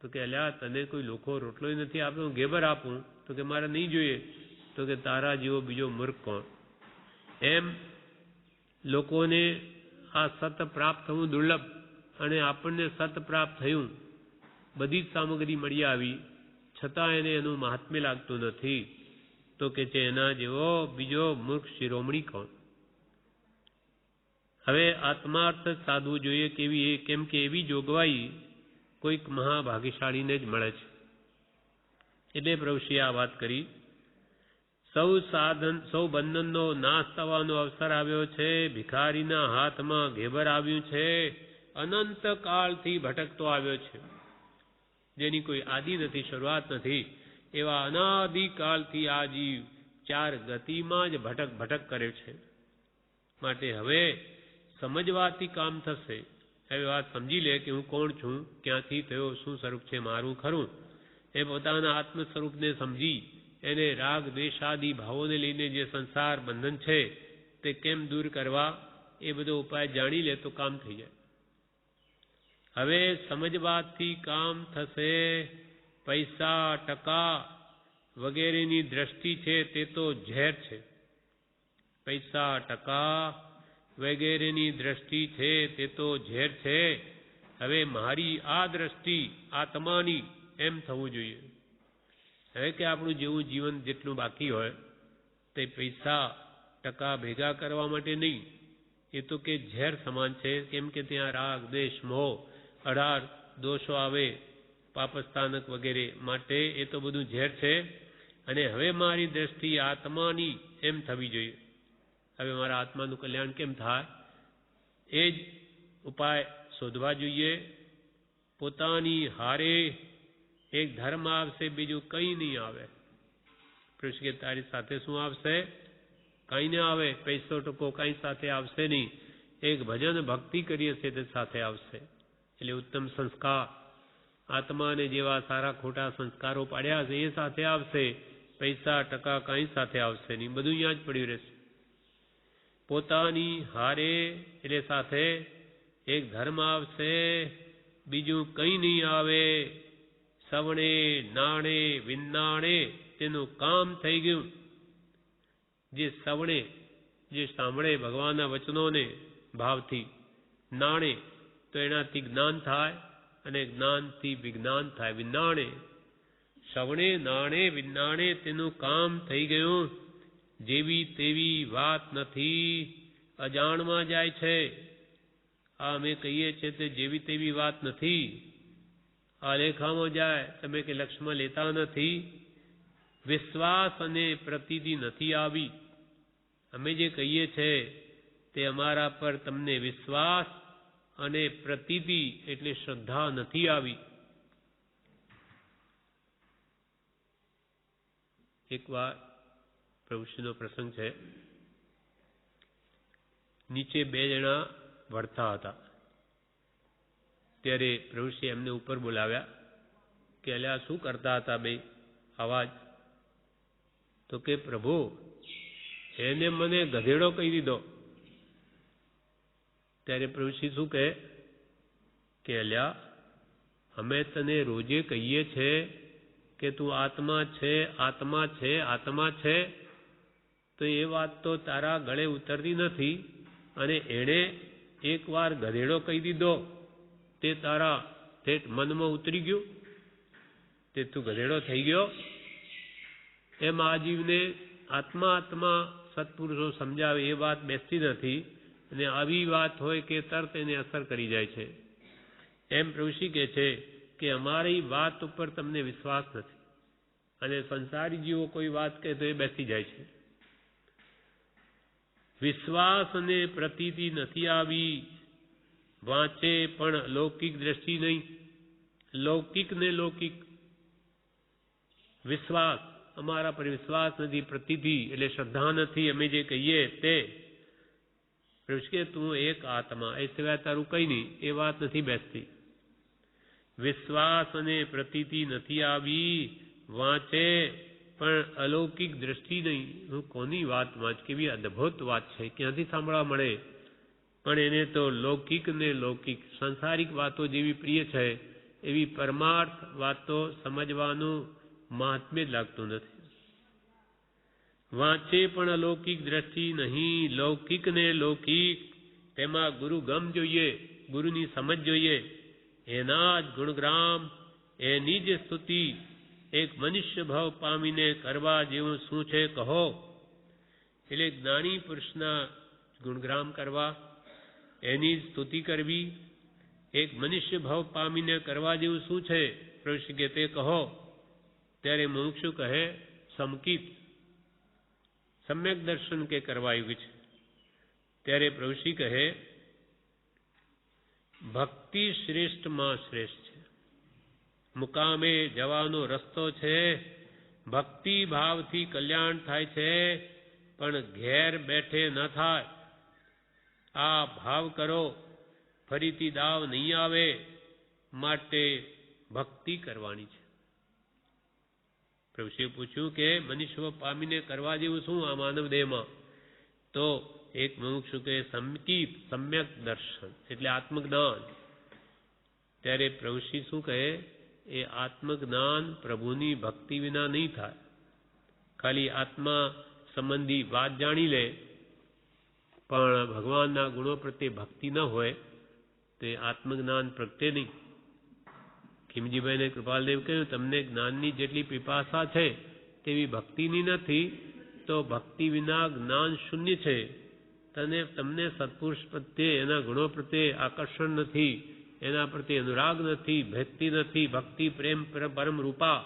તો કે અલ્યા તને કોઈ લોખો રોટલો નથી આપ્યો, હું ઘેબર આપું? તો કે મારે નહીં જોઈએ. તો કે તારા જેવો બીજો મૂર્ખ કોણ? એમ લોકોને આ સત પ્રાપ્ત થવું દુર્લભ, અને આપણને સત પ્રાપ્ત થયું, બધી જ સામગ્રી મળી આવી, છતાં એને એનું મહાત્મ્ય લાગતું નથી. તો કે છે એના જેવો બીજો મૂર્ખ શિરોમણી કોણ? હવે આત્માર્થ સાધવું જોઈએ. કેવી? કેમ કે એવી જોગવાઈ કોઈક મહાભાગ્યશાળીને જ મળે છે. એટલે પ્રભુશ્રીએ આ વાત કરી. સૌ બંધનનો નાશ થવાનો અવસર આવ્યો છે. ભિખારીના હાથમાં ઘેબર આવ્યું છે. અનંત કાળથી ભટકતો આવ્યો છે. જેની કોઈ આદિ નથી, શરૂઆત નથી. એવા અનાદિકાળથી આ જીવ ચાર ગતિમાં જ ભટક કરે છે. માટે હવે સમજવાથી કામ થશે. હવે વાત સમજી લે કે હું કોણ છું, ક્યાંથી થયો, શું સ્વરૂપ છે મારું ખરું. એ પોતાના આત્મ સ્વરૂપને સમજી એને રાગ દ્વેષાદિ ભાવોને લઈને જે સંસાર બંધન છે તે કેમ દૂર કરવા, એ બધો ઉપાય જાણી લે તો કામ થઈ જાય. હવે સમજવાથી કામ થશે. પૈસા ટકા વગેરેની દ્રષ્ટિ છે તે તો ઝેર છે. પૈસા ટકા વગેરેની દ્રષ્ટિ છે તે તો ઝેર છે. હવે મારી આ દ્રષ્ટિ આત્માની એમ થવું જોઈએ. હવે કે આપણું જેવું જીવન જેટલું બાકી હોય તે પૈસા ટકા ભેગા કરવા માટે નહીં, એ તો કે ઝેર સમાન છે. કેમ કે ત્યાં રાગ દ્વેષ મોહ 18 દોષો આવે, પાપસ્થાનક વગેરે, માટે એ તો બધું ઝેર છે. અને હવે મારી દ્રષ્ટિ આત્માની એમ થવી જોઈએ. હવે મારા આત્માનું કલ્યાણ કેમ થાય, એ જ ઉપાય શોધવા જોઈએ. પોતાની હારે એક ધર્મ આવશે, બીજું કંઈ નહીં આવે. કૃષ્ણ કે તારી સાથે શું આવશે? કંઈ ન આવે. પૈસો ટકો કંઈ સાથે આવશે નહીં. એક ભજન ભક્તિ કરીએ છીએ તે સાથે આવશે. એટલે ઉત્તમ સંસ્કાર, આત્માને જેવા સારા ખોટા સંસ્કારો પાડ્યા છે એ સાથે આવશે. પૈસા ટકા કાંઈ સાથે આવશે નહીં, બધું અહીંયા જ પડ્યું રહેશે. પોતાની હારે એટલે સાથે એક ધર્મ આવશે, બીજું કંઈ નહીં આવે. સવણે નાણે વિનાણે તેનું કામ થઈ ગયું. જે સવણે, જે સાંભળે ભગવાનના વચનોને ભાવથી, નાણે તો એનાથી જ્ઞાન થાય અને જ્ઞાનથી વિજ્ઞાન થાય. વિનાણે, સવણે નાણે વિનાણે તેનું કામ થઈ ગયું. જેવી તેવી વાત નથી, અજાણમાં જાય છે. આ અમે કહીએ છીએ તે જેવી તેવી વાત નથી. આ લેખામાં જાય, તમે કે લક્ષમાં લેતા નથી. વિશ્વાસ અને પ્રતીતિ નથી આવી. અમે જે કહીએ છીએ તે અમારા પર તમને વિશ્વાસ અને પ્રતીતિ એટલે શ્રદ્ધા નથી આવી. એકવાર પ્રભુશ્રીનો પ્રસંગ છે. નીચે બે જણા વળતા હતા. ત્યારે પ્રભુશ્રી એમને ઉપર બોલાવ્યા કે અલ્યા શું કરતા હતા બે આવાજ? તો કે પ્રભુ એને મને ગધેડો કહી દીધો. ત્યારે પ્રભુશ્રી શું કહે કે અલ્યા અમે તને રોજે કહીએ છે કે તું આત્મા છે, આત્મા છે, આત્મા છે, તો એ વાત તો તારા ગળે ઉતરતી નથી. અને એણે એકવાર ગધેડો કહી દીધો તે તારા ઠેઠ મનમાં ઉતરી ગયું, તે તું ગધેડો થઈ ગયો. એમ આ જીવને આત્મા આત્મા સત્પુરુષો સમજાવે એ વાત બેસતી નથી. અને આવી વાત હોય કે તરત એને અસર કરી જાય છે. એમ પ્રભુશ્રી કહે છે કે અમારી વાત ઉપર તમને વિશ્વાસ નથી, અને સંસારી જીવો કોઈ વાત કહે તો એ બેસી જાય છે. વિશ્વાસ અને પ્રતીતિ નથી આવી. વાંચે પણ લૌકિક દ્રષ્ટિ નહીં. લૌકિક ને લૌકિક. વિશ્વાસ, અમારા પર વિશ્વાસ નથી. પ્રતીતિ એટલે શ્રદ્ધા નથી. અમે જે કહીએ તે કે તું એક આત્મા, એ સિવાય તારું કઈ નહીં, એ વાત નથી બેસતી. વિશ્વાસ અને પ્રતીતિ નથી આવી. વાંચે પણ અલૌકિક દ્રષ્ટિ નહીં. હું કોની વાત વાંચ, કેવી અદ્ભુત વાત છે, ક્યાંથી સાંભળવા મળે. પણ એને તો લૌકિક ને લૌકિક સંસારિક વાતો જેવી પ્રિય છે એવી પરમાર્થ વાતો સમજવાનું મહાત્મ્ય જ લાગતું નથી. વાંચે પણ અલૌકિક દ્રષ્ટિ નહીં. લૌકિક ને લૌકિક, તેમાં ગુરુ ગમ જોઈએ, ગુરુની સમજ જોઈએ. એના જ ગુણગ્રામ, એની જ સ્તુતિ એક મનુષ્ય ભાવ પામીને કરવા જેવું શું છે કહો. એટલે જ્ઞાની પુરુષના ગુણગ્રામ કરવા, એની સ્તુતિ કરવી, એક મનુષ્ય ભાવ પામીને કરવા જેવું શું છે પ્રભુશ્રી કે તે કહો. ત્યારે મુમુક્ષુ કહે સમકિત, સમ્યક દર્શન કે કરવાયું છે. ત્યારે પ્રભુશ્રી કહે ભક્તિ શ્રેષ્ઠમાં શ્રેષ્ઠ છે. મુકામે જવાનો રસ્તો છે. ભક્તિ ભાવથી કલ્યાણ થાય છે, પણ ઘેર બેઠે ન થાય. આ ભાવ કરો, ફરીથી દાવ નહીં આવે. માટે ભક્તિ કરવાની છે. પ્રભુશ્રીએ પૂછ્યું કે મનુષ્ય પામીને કરવા જેવું શું આ માનવ દેહમાં? તો એક મુમુક્ષુ કે સમકિત, સમ્યક દર્શન એટલે આત્મજ્ઞાન. ત્યારે પ્રભુશ્રી શું કહે, એ આત્મજ્ઞાન પ્રભુની ભક્તિ વિના નહીં થાય. ખાલી આત્મા સંબંધી વાત જાણી લે પણ ભગવાનના ગુણો પ્રત્યે ભક્તિ ન હોય તે આત્મજ્ઞાન પ્રગટે નહીં. ખીમજીભાઈને કૃપાલદેવ કહ્યું તમને જ્ઞાનની જેટલી પીપાસા છે તેવી ભક્તિની નથી, તો ભક્તિ વિના જ્ઞાન શૂન્ય છે. તમને સત્પુરુષ પ્રત્યે, એના ગુણો પ્રત્યે આકર્ષણ નથી, એના પ્રત્યે અનુરાગ નથી, ભક્તિ નથી. ભક્તિ પ્રેમ પરમ રૂપા,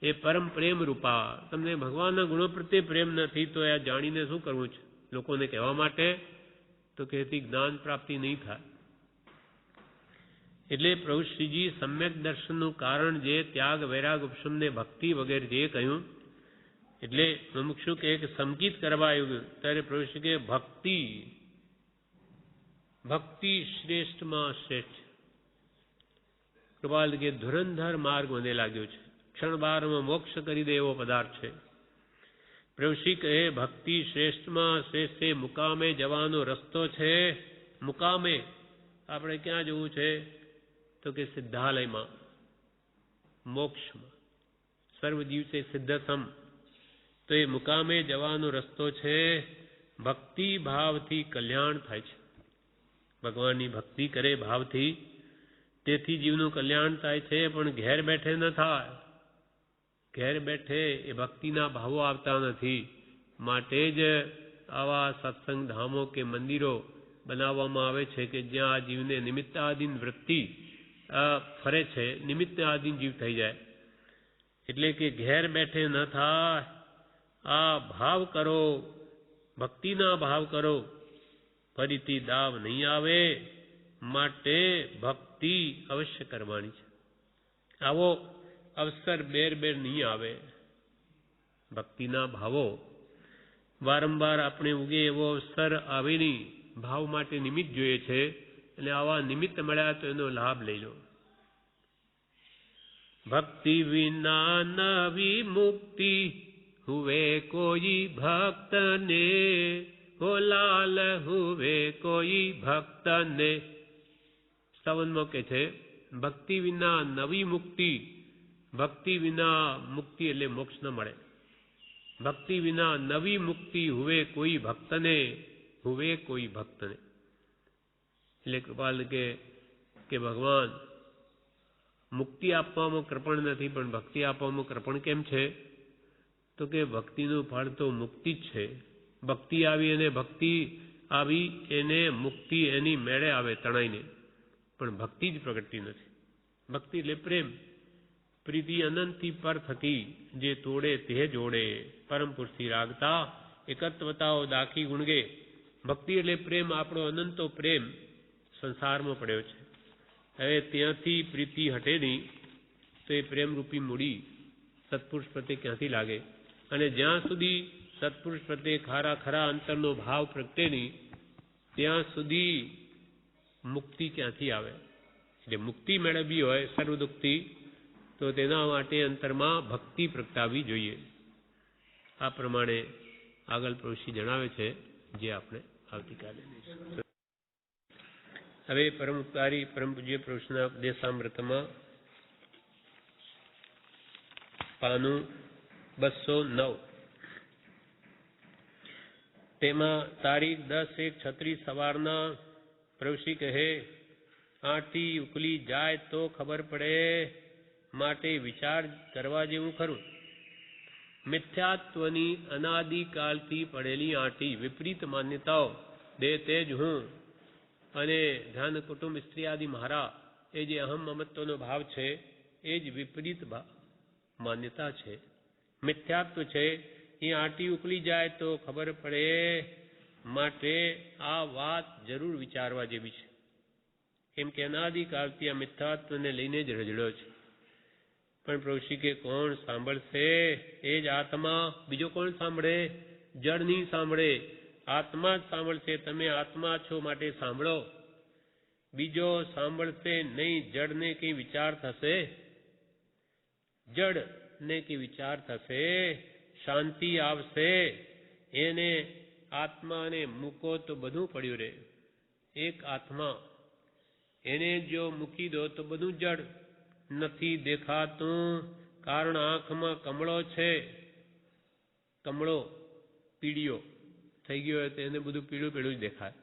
એ પરમ પ્રેમ રૂપા. તમને ભગવાનના ગુણો પ્રત્યે પ્રેમ નથી તો આ જાણીને શું કરવું છે? લોકોને કહેવા માટે? તો કહેતી જ્ઞાન પ્રાપ્તિ નહીં થાય. એટલે પ્રભુ શ્રીજી સમ્યક દર્શનનું કારણ જે ત્યાગ, વૈરાગ, ઉપશમને, ભક્તિ વગેરે જે કહ્યું, એટલે મુમુક્ષુ કે સમકિત કરવા આવ્યું. ત્યારે પ્રભુ શ્રી કે ભક્તિ ભક્તિ શ્રેષ્ઠમાં શ્રેષ્ઠ. કૃપાલ કે ધુરંધર માર્ગ મને લાગ્યો છે, ક્ષણબારમાં મોક્ષ કરી દે એવો પદાર્થ છે. પ્રભુશ્રી કહે ભક્તિ શ્રેષ્ઠમાં શ્રેષ્ઠ છે, મુકામે જવાનો રસ્તો છે. મુકામે આપણે ક્યાં જવું છે? તો કે સિદ્ધાલયમાં, મોક્ષમાં. સર્વજીવ છે સિદ્ધસમ, તો એ મુકામે જવાનો રસ્તો છે. ભક્તિ ભાવથી કલ્યાણ થાય છે. ભગવાનની ભક્તિ કરે ભાવથી, તેથી જીવનું કલ્યાણ થાય છે. પણ ઘેર બેઠે ન થાય. ઘેર બેઠે એ ભક્તિના ભાવો આવતા નથી. માટે જ આવા સત્સંગ ધામો કે મંદિરો બનાવવામાં આવે છે કે જ્યાં આ જીવને નિમિત્તાધીન વૃત્તિ ફરે છે, નિમિત્તાધીન જીવ થઈ જાય. એટલે કે ઘેર બેઠે ન થાય. આ ભાવ કરો, ભક્તિના ભાવ કરો, ફરીથી દાવ નહીં આવે. માટે ભક્તિ અવશ્ય કરવાની છે. આવો અવસર બેર નહીં આવે. ભક્તિના ભાવો વારંવાર આપણે ઉગે એવો અવસર આવે નહીં. ભાવ માટે નિમિત્ત જોઈએ છે, અને આવા નિમિત્ત મળ્યા તો એનો લાભ લઈ લો. ભક્તિ વિના નવી મુક્તિ હુવે કોઈ ભક્તને, હો લાલ હુવે કોઈ ભક્તને. સ્તવનમાં કે છે ભક્તિ વિના નવી મુક્તિ. ભક્તિ વિના મુક્તિ એટલે મોક્ષ ન મળે. ભક્તિ વિના નવી મુક્તિ હુવે કોઈ ભક્તને, હુવે કોઈ ભક્તને. એટલે કૃપાલ કે ભગવાન મુક્તિ આપવામાં કૃપણ નથી, પણ ભક્તિ આપવામાં કૃપણ કેમ છે? તો કે ભક્તિનું ફળ તો મુક્તિ જ છે. ભક્તિ આવી અને ભક્તિ આવી એને મુક્તિ એની મેળે આવે તણાઈને, પણ ભક્તિ જ પ્રગટતી નથી. ભક્તિ એટલે પ્રેમ. પ્રીતિ અનંતથી પર થકી, જે તોડે તે જોડે. પરમ પુરુષથી રાગતા એકત્વતાઓ દાખી ગુણગે. ભક્તિ એટલે પ્રેમ, આપણો અનંતો પ્રેમ સંસારમાં પડ્યો છે. હવે ત્યાંથી પ્રીતિ હટે નહીં તો એ પ્રેમરૂપી મૂડી સત્પુરુષ પ્રત્યે ક્યાંથી લાગે? અને જ્યાં સુધી સત્પુરુષ પ્રત્યે ખરા અંતરનો ભાવ પ્રગટે નહીં, ત્યાં સુધી મુક્તિ ક્યાંથી આવે? એટલે મુક્તિ મેળવવી હોય સર્વ દુઃખથી, તો તેના માટે અંતરમાં ભક્તિ પ્રગટાવવી જોઈએ. આ પ્રમાણે આગળ પ્રભુશ્રી જણાવે છે, જે આપણે આવતીકાલે લઈશું. હવે પરમ ઉપકારી પરમ પૂજ્ય પ્રભુશ્રીના ઉપદેશામૃતમાં પાનું 209, તેમાં તારીખ 10/1/36 સવારના પ્રભુશ્રી કહે આંટી ઉકલી જાય તો ખબર પડે, માટે વિચાર કરવા જેવું ખરું. મિથ્યાત્વની અનાદિકાલથી પડેલી આંટી, વિપરીત માન્યતાઓ, દે તે જ હું અને ધન કુટુંબ સ્ત્રી આદિ મારા, એ જે અહમ મમત્વનો ભાવ છે, એ જ વિપરીત માન્યતા છે, મિથ્યાત્વ છે. એ આંટી ઉકલી જાય તો ખબર પડે. માટે આ વાત જરૂર વિચારવા જેવી છે. કેમ કે અનાદિકાળથી આ મિથ્યાત્વને લઈને જ રજડ્યો છે. પણ પ્રભુશ્રી કે કોણ સાંભળશે? એ જ આત્મા. બીજો કોણ સાંભળે? જડ નહીં સાંભળે, આત્મા જ સાંભળશે. તમે આત્મા છો માટે સાંભળો. બીજો સાંભળશે નહીં. જડને કઈ વિચાર થશે? જડને કઈ વિચાર થશે? શાંતિ આવશે? એને આત્માને મૂકો તો બધું પડ્યું રહે. એક આત્મા, એને જો મૂકી દો તો બધું જડ. નથી દેખાતું, કારણ આંખમાં કમળો છે. કમળો પીળિયો થઈ ગયો હોય તો એને બધું પીળું પીળું જ દેખાય.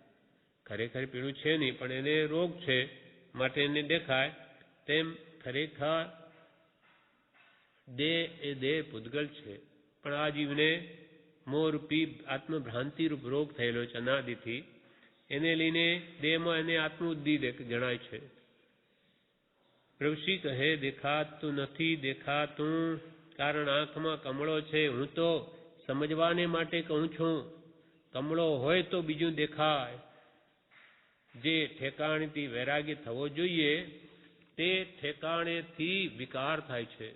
ખરેખર પીળું છે નહીં, પણ એને રોગ છે માટે એને દેખાય. તેમ ખરેખર દેહ એ દેહ પૂતગલ છે, પણ આ જીવને મોહરૂપી આત્મભ્રાંતિરૂપ રોગ થયેલો છે અનાદિથી. એને લઈને દેહમાં એને આત્મબુદ્ધિ જણાય છે. પ્રભુશ્રી કહે દેખાતું નથી, દેખાતું, કારણ આંખમાં કમળો છે. હું તો સમજવાને માટે કહું છું. કમળો હોય તો બીજું દેખાય. જે ઠેકાણેથી વૈરાગ્ય થવો જોઈએ તે ઠેકાણેથી વિકાર થાય છે.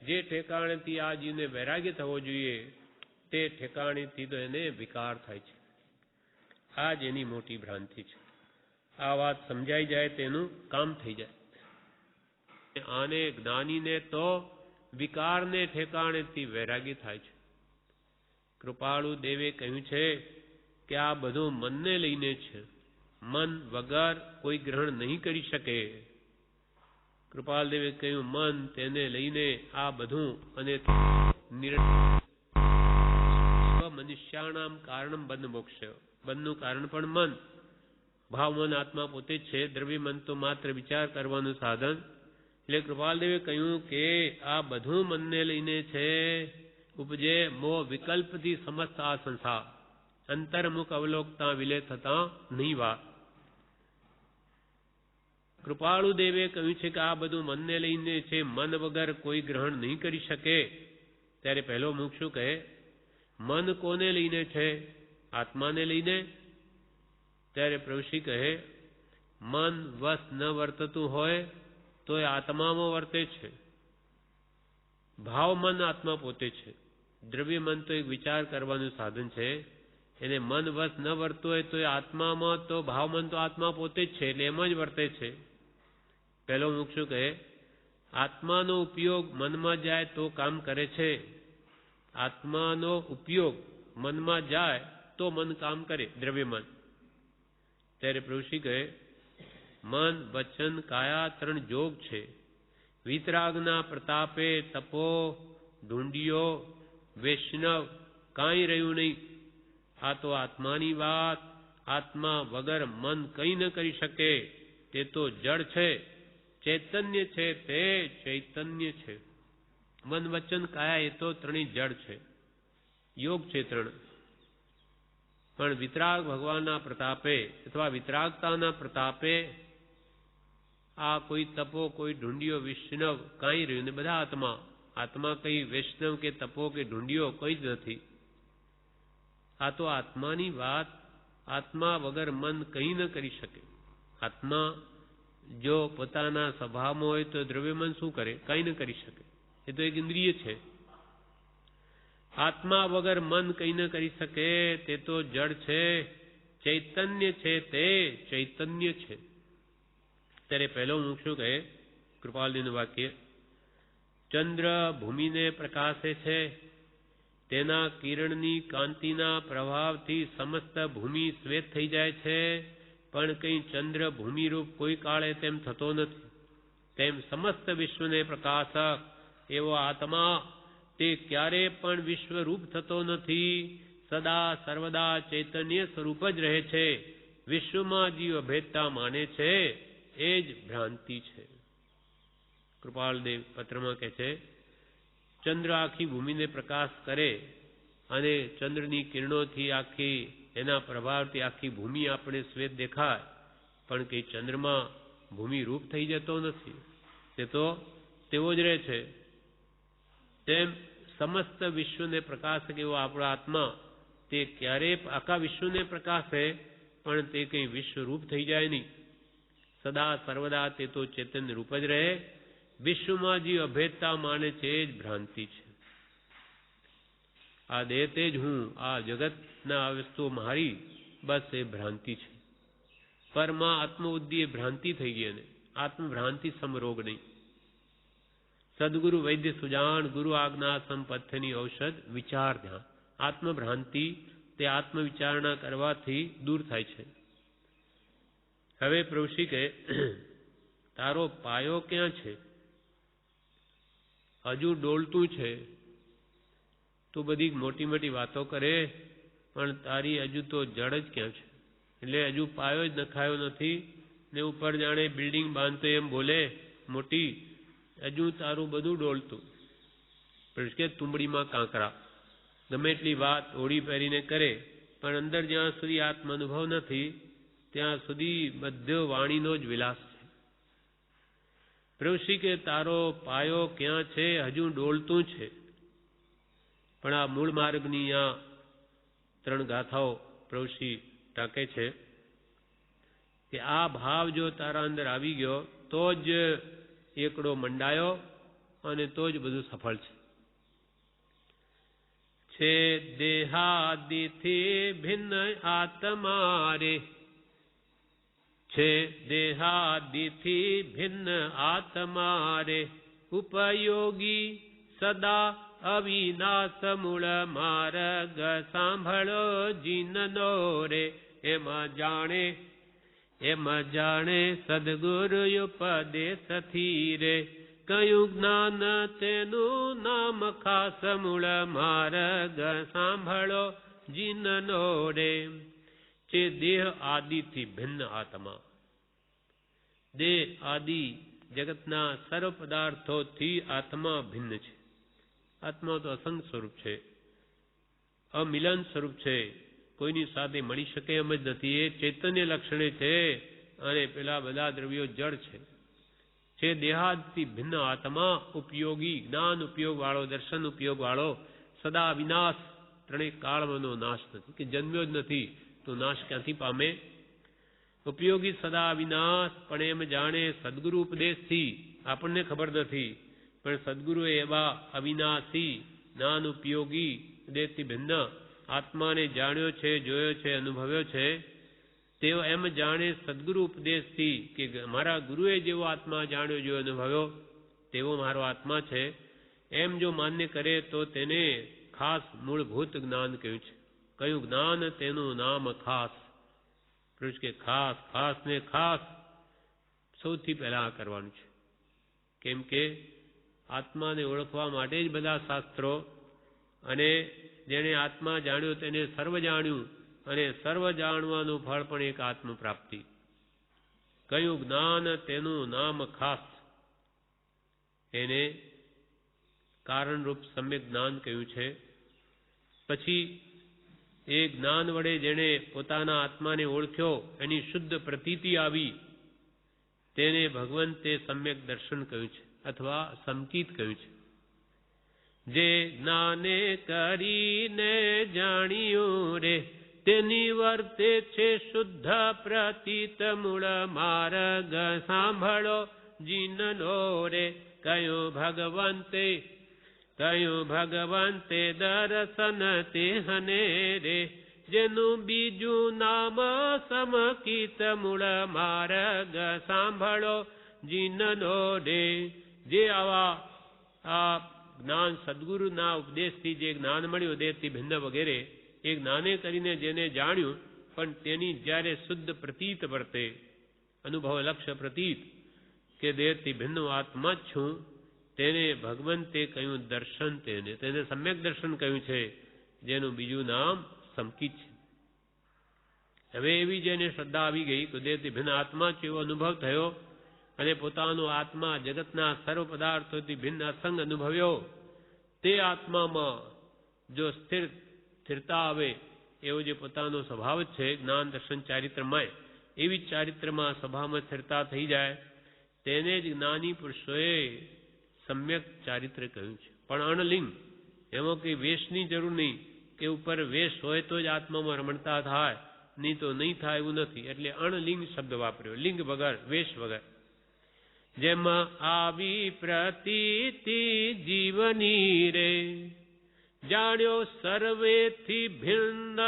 જે ઠેકાણેથી આ જીવને વૈરાગ્ય થવો જોઈએ તે ઠેકાણેથી તો એને વિકાર થાય છે. આ જ એની મોટી ભ્રાંતિ છે. આ વાત સમજાઈ જાય તેનું કામ થઈ જાય. આને જ્ઞાનીને તો વિકારને ઠેકાણેથી વૈરાગી થાય છે. કૃપાળુ દેવે કહ્યું છે કે આ બધું મનને લઈને છે. મન વગર કોઈ ગ્રહણ નહીં કરી શકે. કૃપાલ દેવે કહ્યું મન તેને લઈને આ બધું અને મનુષ્યાણામ કારણમ બંધ મોક્ષ. બંધનું કારણ પણ મન. ભાવ મન આત્મા પોતે જ છે. દ્રવ્ય મન તો માત્ર વિચાર કરવાનું સાધન. એટલે કૃપાલદેવે કહ્યું કે આ બધું મનને લઈને છે. ઉપજે મોહ વિકલ્પથી સમસ્ત આ સંસાર. અંતર્મુખ અવલોકતા વિલે થતા નહીં વાત. કૃપાળુ દેવે કહ્યું છે કે આ બધું મનને લઈને છે. મન વગર કોઈ ગ્રહણ નહીં કરી શકે. ત્યારે પહેલો મુખ શું કહે? મન કોને લઈને છે? આત્માને લઈને. ત્યારે પ્રભુશ્રી કહે મન વશ ન વર્તતું હોય તો એ આત્મામાં વર્તે છે. ભાવ મન આત્મા પોતે છે. દ્રવ્ય મન તો એક વિચાર કરવાનું સાધન છે. એને મન વશ ન વર્તતું હોય તો એ આત્મામાં તો ભાવ મન તો આત્મા પોતે જ છે. એટલે એમ જ વર્તે છે. પહેલો મુખ શું કહે? આત્માનો ઉપયોગ મનમાં જાય તો કામ કરે છે. આત્માનો ઉપયોગ મનમાં જાય તો મન કામ કરે, દ્રવ્ય મન. ત્યારે પ્રભુશ્રી કહે મન વચન કાયા 3 જોગ છે. વિતરાગના પ્રતાપે તપો ઢૂંઢિયો વૈષ્ણવ કાંઈ રહ્યું નહીં. આ તો આત્માની વાત. આત્મા વગર મન કંઈ ન કરી શકે. તે તો જડ છે. ચૈતન્ય છે તે ચૈતન્ય છે. મન વચન કાયા એ તો 3 જડ છે. યોગ છે 3. પણ વિતરાગ ભગવાનના પ્રતાપે અથવા વિતરાગતાના પ્રતાપે આ કોઈ તપો કોઈ ઢૂંઢિયો વૈષ્ણવ કાંઈ રહ્યું ને. બધા આત્મા. આત્મા કઈ વૈષ્ણવ કે તપો કે ઢૂંઢિયો કઈ જ નથી. આ તો આત્માની વાત. આત્મા વગર મન કંઈ ન કરી શકે. આત્મા જો પોતાના સ્વભાવમાં હોય તો દ્રવ્ય મન શું કરે? કંઈ ન કરી શકે. એ તો એક ઇન્દ્રિય છે. આત્મા વગર મન કંઈ ન કરી શકે. તે તો જડ છે. ચૈતન્ય છે તે ચૈતન્ય છે. ત્યારે પહેલો મુખ શું કહે? કૃપાલજીનું વાક્ય ચંદ્ર ભૂમિને પ્રકાશે છે. તેના કિરણની કાંતિના પ્રભાવથી સમસ્ત ભૂમિ શ્વેત થઈ જાય છે. પણ કંઈ ચંદ્ર ભૂમિરૂપ કોઈ કાળે તેમ થતો નથી. તેમ સમસ્ત વિશ્વને પ્રકાશક એવો આત્મા તે ક્યારે પણ વિશ્વરૂપ થતો નથી. સદા સર્વદા ચૈતન્ય સ્વરૂપ જ રહે છે. વિશ્વમાં જીવ અભેદતા માને છે એ જ ભ્રાંતિ છે. કૃપાલદેવ પત્રમાં કહે છે ચંદ્ર આખી ભૂમિને પ્રકાશ કરે અને ચંદ્રની કિરણોથી આખી એના પ્રભાવથી આખી ભૂમિ આપણે શ્વેત દેખાય. પણ કે ચંદ્રમાં ભૂમિ રૂપ થઈ જતો નથી. તે તો તેવો જ રહે છે. તેમ સમસ્ત વિશ્વને પ્રકાશક એવો આપણો આત્મા તે ક્યારે આખા વિશ્વને પ્રકાશે પણ તે કંઈ વિશ્વરૂપ થઈ જાય નહીં. સદા સર્વદા તે તો ચેતન રૂપ જ રહે. વિશ્વમાં જે અભેદતા માને છે એ જ ભ્રાંતિ છે. આ દેહ તે જ હું, આ જગતના આ વસ્તુઓ મારી, બસ એ ભ્રાંતિ છે. પરમાં આત્મબુદ્ધિ એ ભ્રાંતિ થઈ ગઈ. અને આત્મભ્રાંતિ સમરોગ નહીં. સદગુરુ વૈદ્ય સુજાન ગુરુ આજ્ઞા સંપથ્યની ઔષધ વિચાર ધ્યાન. આત્મભ્રાંતિ તે આત્મવિચારણા કરવાથી દૂર થાય છે. હવે પ્રભુશ્રી કહે તારો પાયો ક્યાં છે? હજુ ડોલતું છે. તું બધી મોટી મોટી વાતો કરે પણ તારી હજુ તો જડ જ ક્યાં છે? એટલે હજુ પાયો જ નખાયો નથી ને ઉપર જાણે બિલ્ડિંગ બાંધતો એમ બોલે મોટી. હજુ તારું બધું ડોલતું. કે તુંબડીમાં કાંકરા. ગમે એટલી વાત ઓળી પહેરીને કરે પણ અંદર જ્યાં સુધી આત્મ અનુભવ નથી ત્યાં સુધી બધો વાણીનો જ વિલાસ છે. પ્રભુશ્રી કે તારો પાયો ક્યાં છે? હજુ ડોલતું છે. પણ આ મૂળ માર્ગની આ 3 ગાથાઓ પ્રભુશ્રી ટાંકે છે કે આ ભાવ જો તારા અંદર આવી ગયો તો જ એકડો મંડાયો અને તો જ બધું સફળ છે. છે દેહાદિથી ભિન્ન આત્મા રે, છે દેહાદિથી ભિન્ન આત્મા રે, ઉપયોગી સદા અવિનાશ મૂળ માર્ગ સાંભળો જીનનો રે. એમ જાણે સદગુરુ ઉપદેશથી રે, કયું જ્ઞાન તેનું નામ ખાસ મૂળ માર્ગ સાંભળો જીનનો રે. છે દેહ આદિથી ભિન્ન આત્મા, દેહ આદિ જગતના સર્વ પદાર્થોથી આત્મા ભિન્ન છે. આત્મા તો અસંગ સ્વરૂપ છે, અમિલન સ્વરૂપ છે, કોઈની સાથે મળી શકે એમ જ નથી. એ ચૈતન્ય લક્ષણે છે અને પેલા બધા દ્રવ્યો જળ છે. છે દેહાદથી ભિન્ન આત્મા, ઉપયોગી જ્ઞાન ઉપયોગ વાળો, દર્શન ઉપયોગ વાળો, સદા વિનાશ, ત્રણેય કાળમાંનો નાશ નથી, કે જન્મ્યો જ નથી તો નાશ ક્યાંથી પામે. ઉપયોગી સદા વિનાશ, પણ એમ જાણે સદગુરુ ઉપદેશથી, આપણને ખબર નથી પણ સદગુરુ એવા અવિનાશી જ્ઞાન ઉપયોગી ઉપદેશથી ભિન્ન આત્માને જાણ્યો છે, જોયો છે, અનુભવ્યો છે. તેઓ એમ જાણે સદગુરુ ઉપદેશથી કે મારા ગુરુએ જેવો આત્મા જાણ્યો, જોયો, અનુભવ્યો તેવો મારો આત્મા છે, એમ જો માન્ય કરે તો તેને ખાસ મૂળભૂત જ્ઞાન કહ્યું છે. કયું જ્ઞાન? તેનું નામ ખાસ. પુરુષ કે ખાસ, ખાસ ને ખાસ સૌથી પહેલા આ કરવાનું છે. કેમ કે આત્માને ઓળખવા માટે જ બધા શાસ્ત્રો, અને જેણે આત્મા જાણ્યો તેને સર્વ જાણ્યું, અને સર્વ જાણવાનું ફળ પણ એક આત્મ પ્રાપ્તિ. કયું જ્ઞાન? તેનું નામ ખાસ. એને કારણરૂપ સમ્યક જ્ઞાન કહ્યું છે. પછી એ જ્ઞાન વડે જેણે પોતાના આત્માને ઓળખ્યો, એની શુદ્ધ પ્રતીતિ આવી, તેને ભગવંતે સમ્યક દર્શન કહ્યું છે, અથવા સમકિત કહ્યું છે. જે જ્ઞાને કરીને જાણ્યું રે, તેની વર્તે છે શુદ્ધ પ્રતીત મૂળ માર્ગ સાંભળો જીનનો રે. કયું ભગવંતે દર્શન તે હને રે, જેનું બીજું નામ સમકિત મૂળ માર્ગ સાંભળો જીનનો રે. જે આવા આ જ્ઞાન સદગુરુના ઉપદેશથી જે જ્ઞાન મળ્યું, દેહથી ભિન્ન વગેરે, એ જ્ઞાને કરીને જેને જાણ્યું, પણ તેની જ્યારે શુદ્ધ પ્રતીત વર્તે, અનુભવ લક્ષ્ય પ્રતીત કે દેહથી ભિન્ન આત્મા જ છું, તેને ભગવંતે કહ્યું દર્શન. તેને સમ્યક દર્શન કહ્યું છે, જેનું બીજું નામ સમકિત છે. હવે એવી જેને શ્રદ્ધા આવી ગઈ તો દેહથી ભિન્ન આત્મા છે એવો અનુભવ થયો, અને પોતાનો આત્મા જગતના સર્વ પદાર્થોથી ભિન્ન અસંગ અનુભવ્યો, તે આત્મામાં જો સ્થિરતા આવે, એવો જે પોતાનો સ્વભાવ છે જ્ઞાન દર્શન ચારિત્રમય, એવી ચારિત્રમાં સ્વભાવમાં સ્થિરતા થઈ જાય, તેને જ જ્ઞાની પુરુષોએ સમ્યક ચારિત્ર કહ્યું છે. પણ અણલિંગ, એમાં કંઈ વેશની જરૂર નહીં, કે ઉપર વેશ હોય તો જ આત્મામાં રમણતા થાય, નહીં તો નહીં થાય એવું નથી. એટલે અણલિંગ શબ્દ વાપર્યો, લિંગ વગર, વેશ વગર. જેમાં આવી પ્રતીતિ જીવની રે, જાણ્યો સર્વેથી ભિન્ન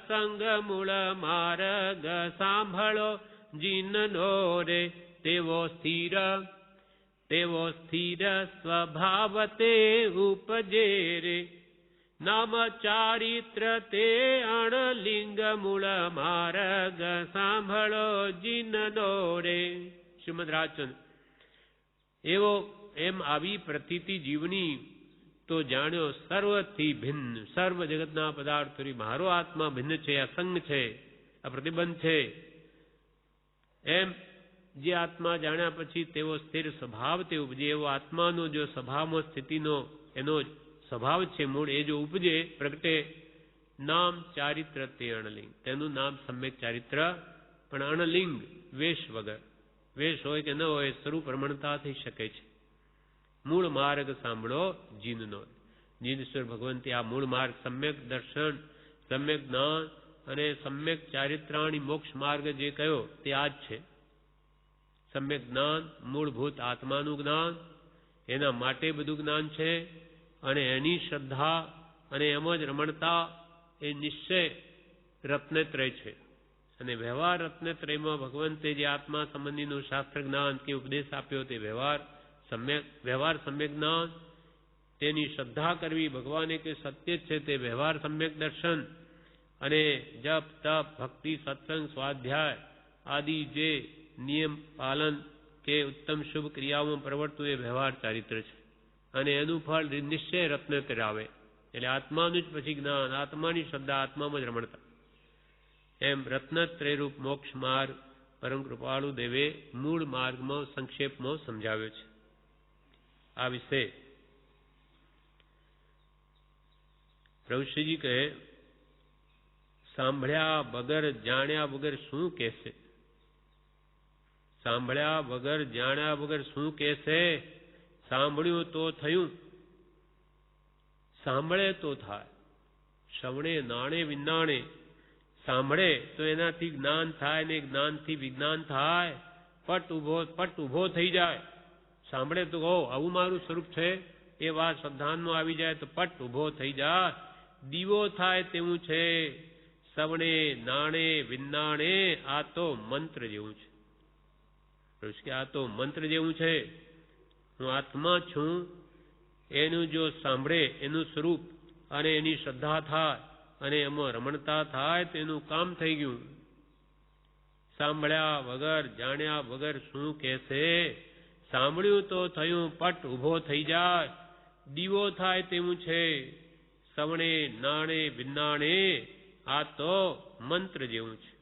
સંગ મૂળ માર્ગ સાંભળો જીનનો રે. તેવો સ્થિર સ્વભાવ તે ઉપજે રે, નામ ચારિત્ર તે અણલિંગ મૂળ માર્ગ સાંભળો જીનનો રે. શ્રીમદ રાજચંદ્ર. એવો એમ આવી પ્રતીતિ જીવની તો જાણ્યો સર્વથી ભિન્ન, સર્વ જગતના પદાર્થોથી મારો આત્મા ભિન્ન છે, અસંગ છે, અપ્રતિબંધ છે. એમ જે આત્મા જાણ્યા પછી તેવો સ્થિર સ્વભાવ તે ઉપજે, એવો આત્માનો જો સ્વભાવમાં સ્થિતિનો એનો સ્વભાવ છે મૂળ, એ જો ઉપજે, પ્રગટે, નામ ચારિત્ર તે અણલિંગ. તેનું નામ સમ્યક ચારિત્ર, પણ અણલિંગ, વેશ વગર. વેશ હોય કે ન હોય, સ્વરૂપ રમણતા થઈ શકે છે. મૂળ માર્ગ સાંભળો જીનનો. જીનેશ્વર ભગવંતે આ મૂળ માર્ગ, સમ્યક દર્શન, સમ્યક જ્ઞાન અને સમ્યક ચારિત્રાણી મોક્ષ માર્ગ જે કયો તે આ જ છે. સમ્યક જ્ઞાન, મૂળભૂત આત્માનું જ્ઞાન, એના માટે બધું જ્ઞાન છે, અને એની શ્રદ્ધા અને એમ જ રમણતા એ નિશ્ચય રત્નત્રય છે. અને વ્યવહાર રત્નત્રયમાં ભગવંતે જે આત્મા સંબંધીનું શાસ્ત્ર જ્ઞાન કે ઉપદેશ આપ્યો તે વ્યવહાર સમ્યક જ્ઞાન, તેની શ્રદ્ધા કરવી, ભગવાને કે સત્ય છે તે વ્યવહાર સમ્યક દર્શન, અને જપ તપ ભક્તિ સત્સંગ સ્વાધ્યાય આદિ જે નિયમ પાલન કે ઉત્તમ શુભ ક્રિયાઓમાં પ્રવર્તવું એ વ્યવહાર ચારિત્ર છે. અને એનું ફળ નિશ્ચય રત્નત્રય આવે. એટલે આત્માનું જ પછી જ્ઞાન, આત્માની શ્રદ્ધા, આત્મામાં જ રમણતા. એમ રત્નત્રય રૂપ મોક્ષ માર્ગ પરમ કૃપાળુ દેવે મૂળ માર્ગમાં સંક્ષેપમાં સમજાવ્યો છે. આ વિશે પ્રભુશ્રીજી કહે, સાંભળ્યા વગર જાણ્યા વગર શું કહેશે? સાંભળ્યા વગર જાણ્યા વગર શું કહેશે? સાંભળ્યું તો થયું, સાંભળે તો થાય. શ્રવણે નાણે વિનાણે. સાંભળે તો એનાથી જ્ઞાન થાય, ને જ્ઞાનથી વિજ્ઞાન થાય. પટ ઉભો થઈ જાય. સાંભળે તો આવું મારું સ્વરૂપ છે એ વાત શ્રદ્ધાનમાં આવી જાય તો પટ ઉભો થઈ જાય. દીવો થાય તેવું છે. શ્રવણે નાણે વિનાણે. આ તો મંત્ર જેવું છે. આ તો મંત્ર જેવું છે. હું આત્મા છું એનું જો સાંભળે, એનું સ્વરૂપ અને એની શ્રદ્ધા થાય અને એમાં રમણતા થાય તો એનું કામ થઈ ગયું. સાંભળ્યા વગર જાણ્યા વગર શું કહેશે? સાંભળ્યું તો થયું, પટ ઉભો થઈ જાય. દીવો થાય તેવું છે. શ્રવણે નાણે વિનાણે. આ તો મંત્ર જેવું છે.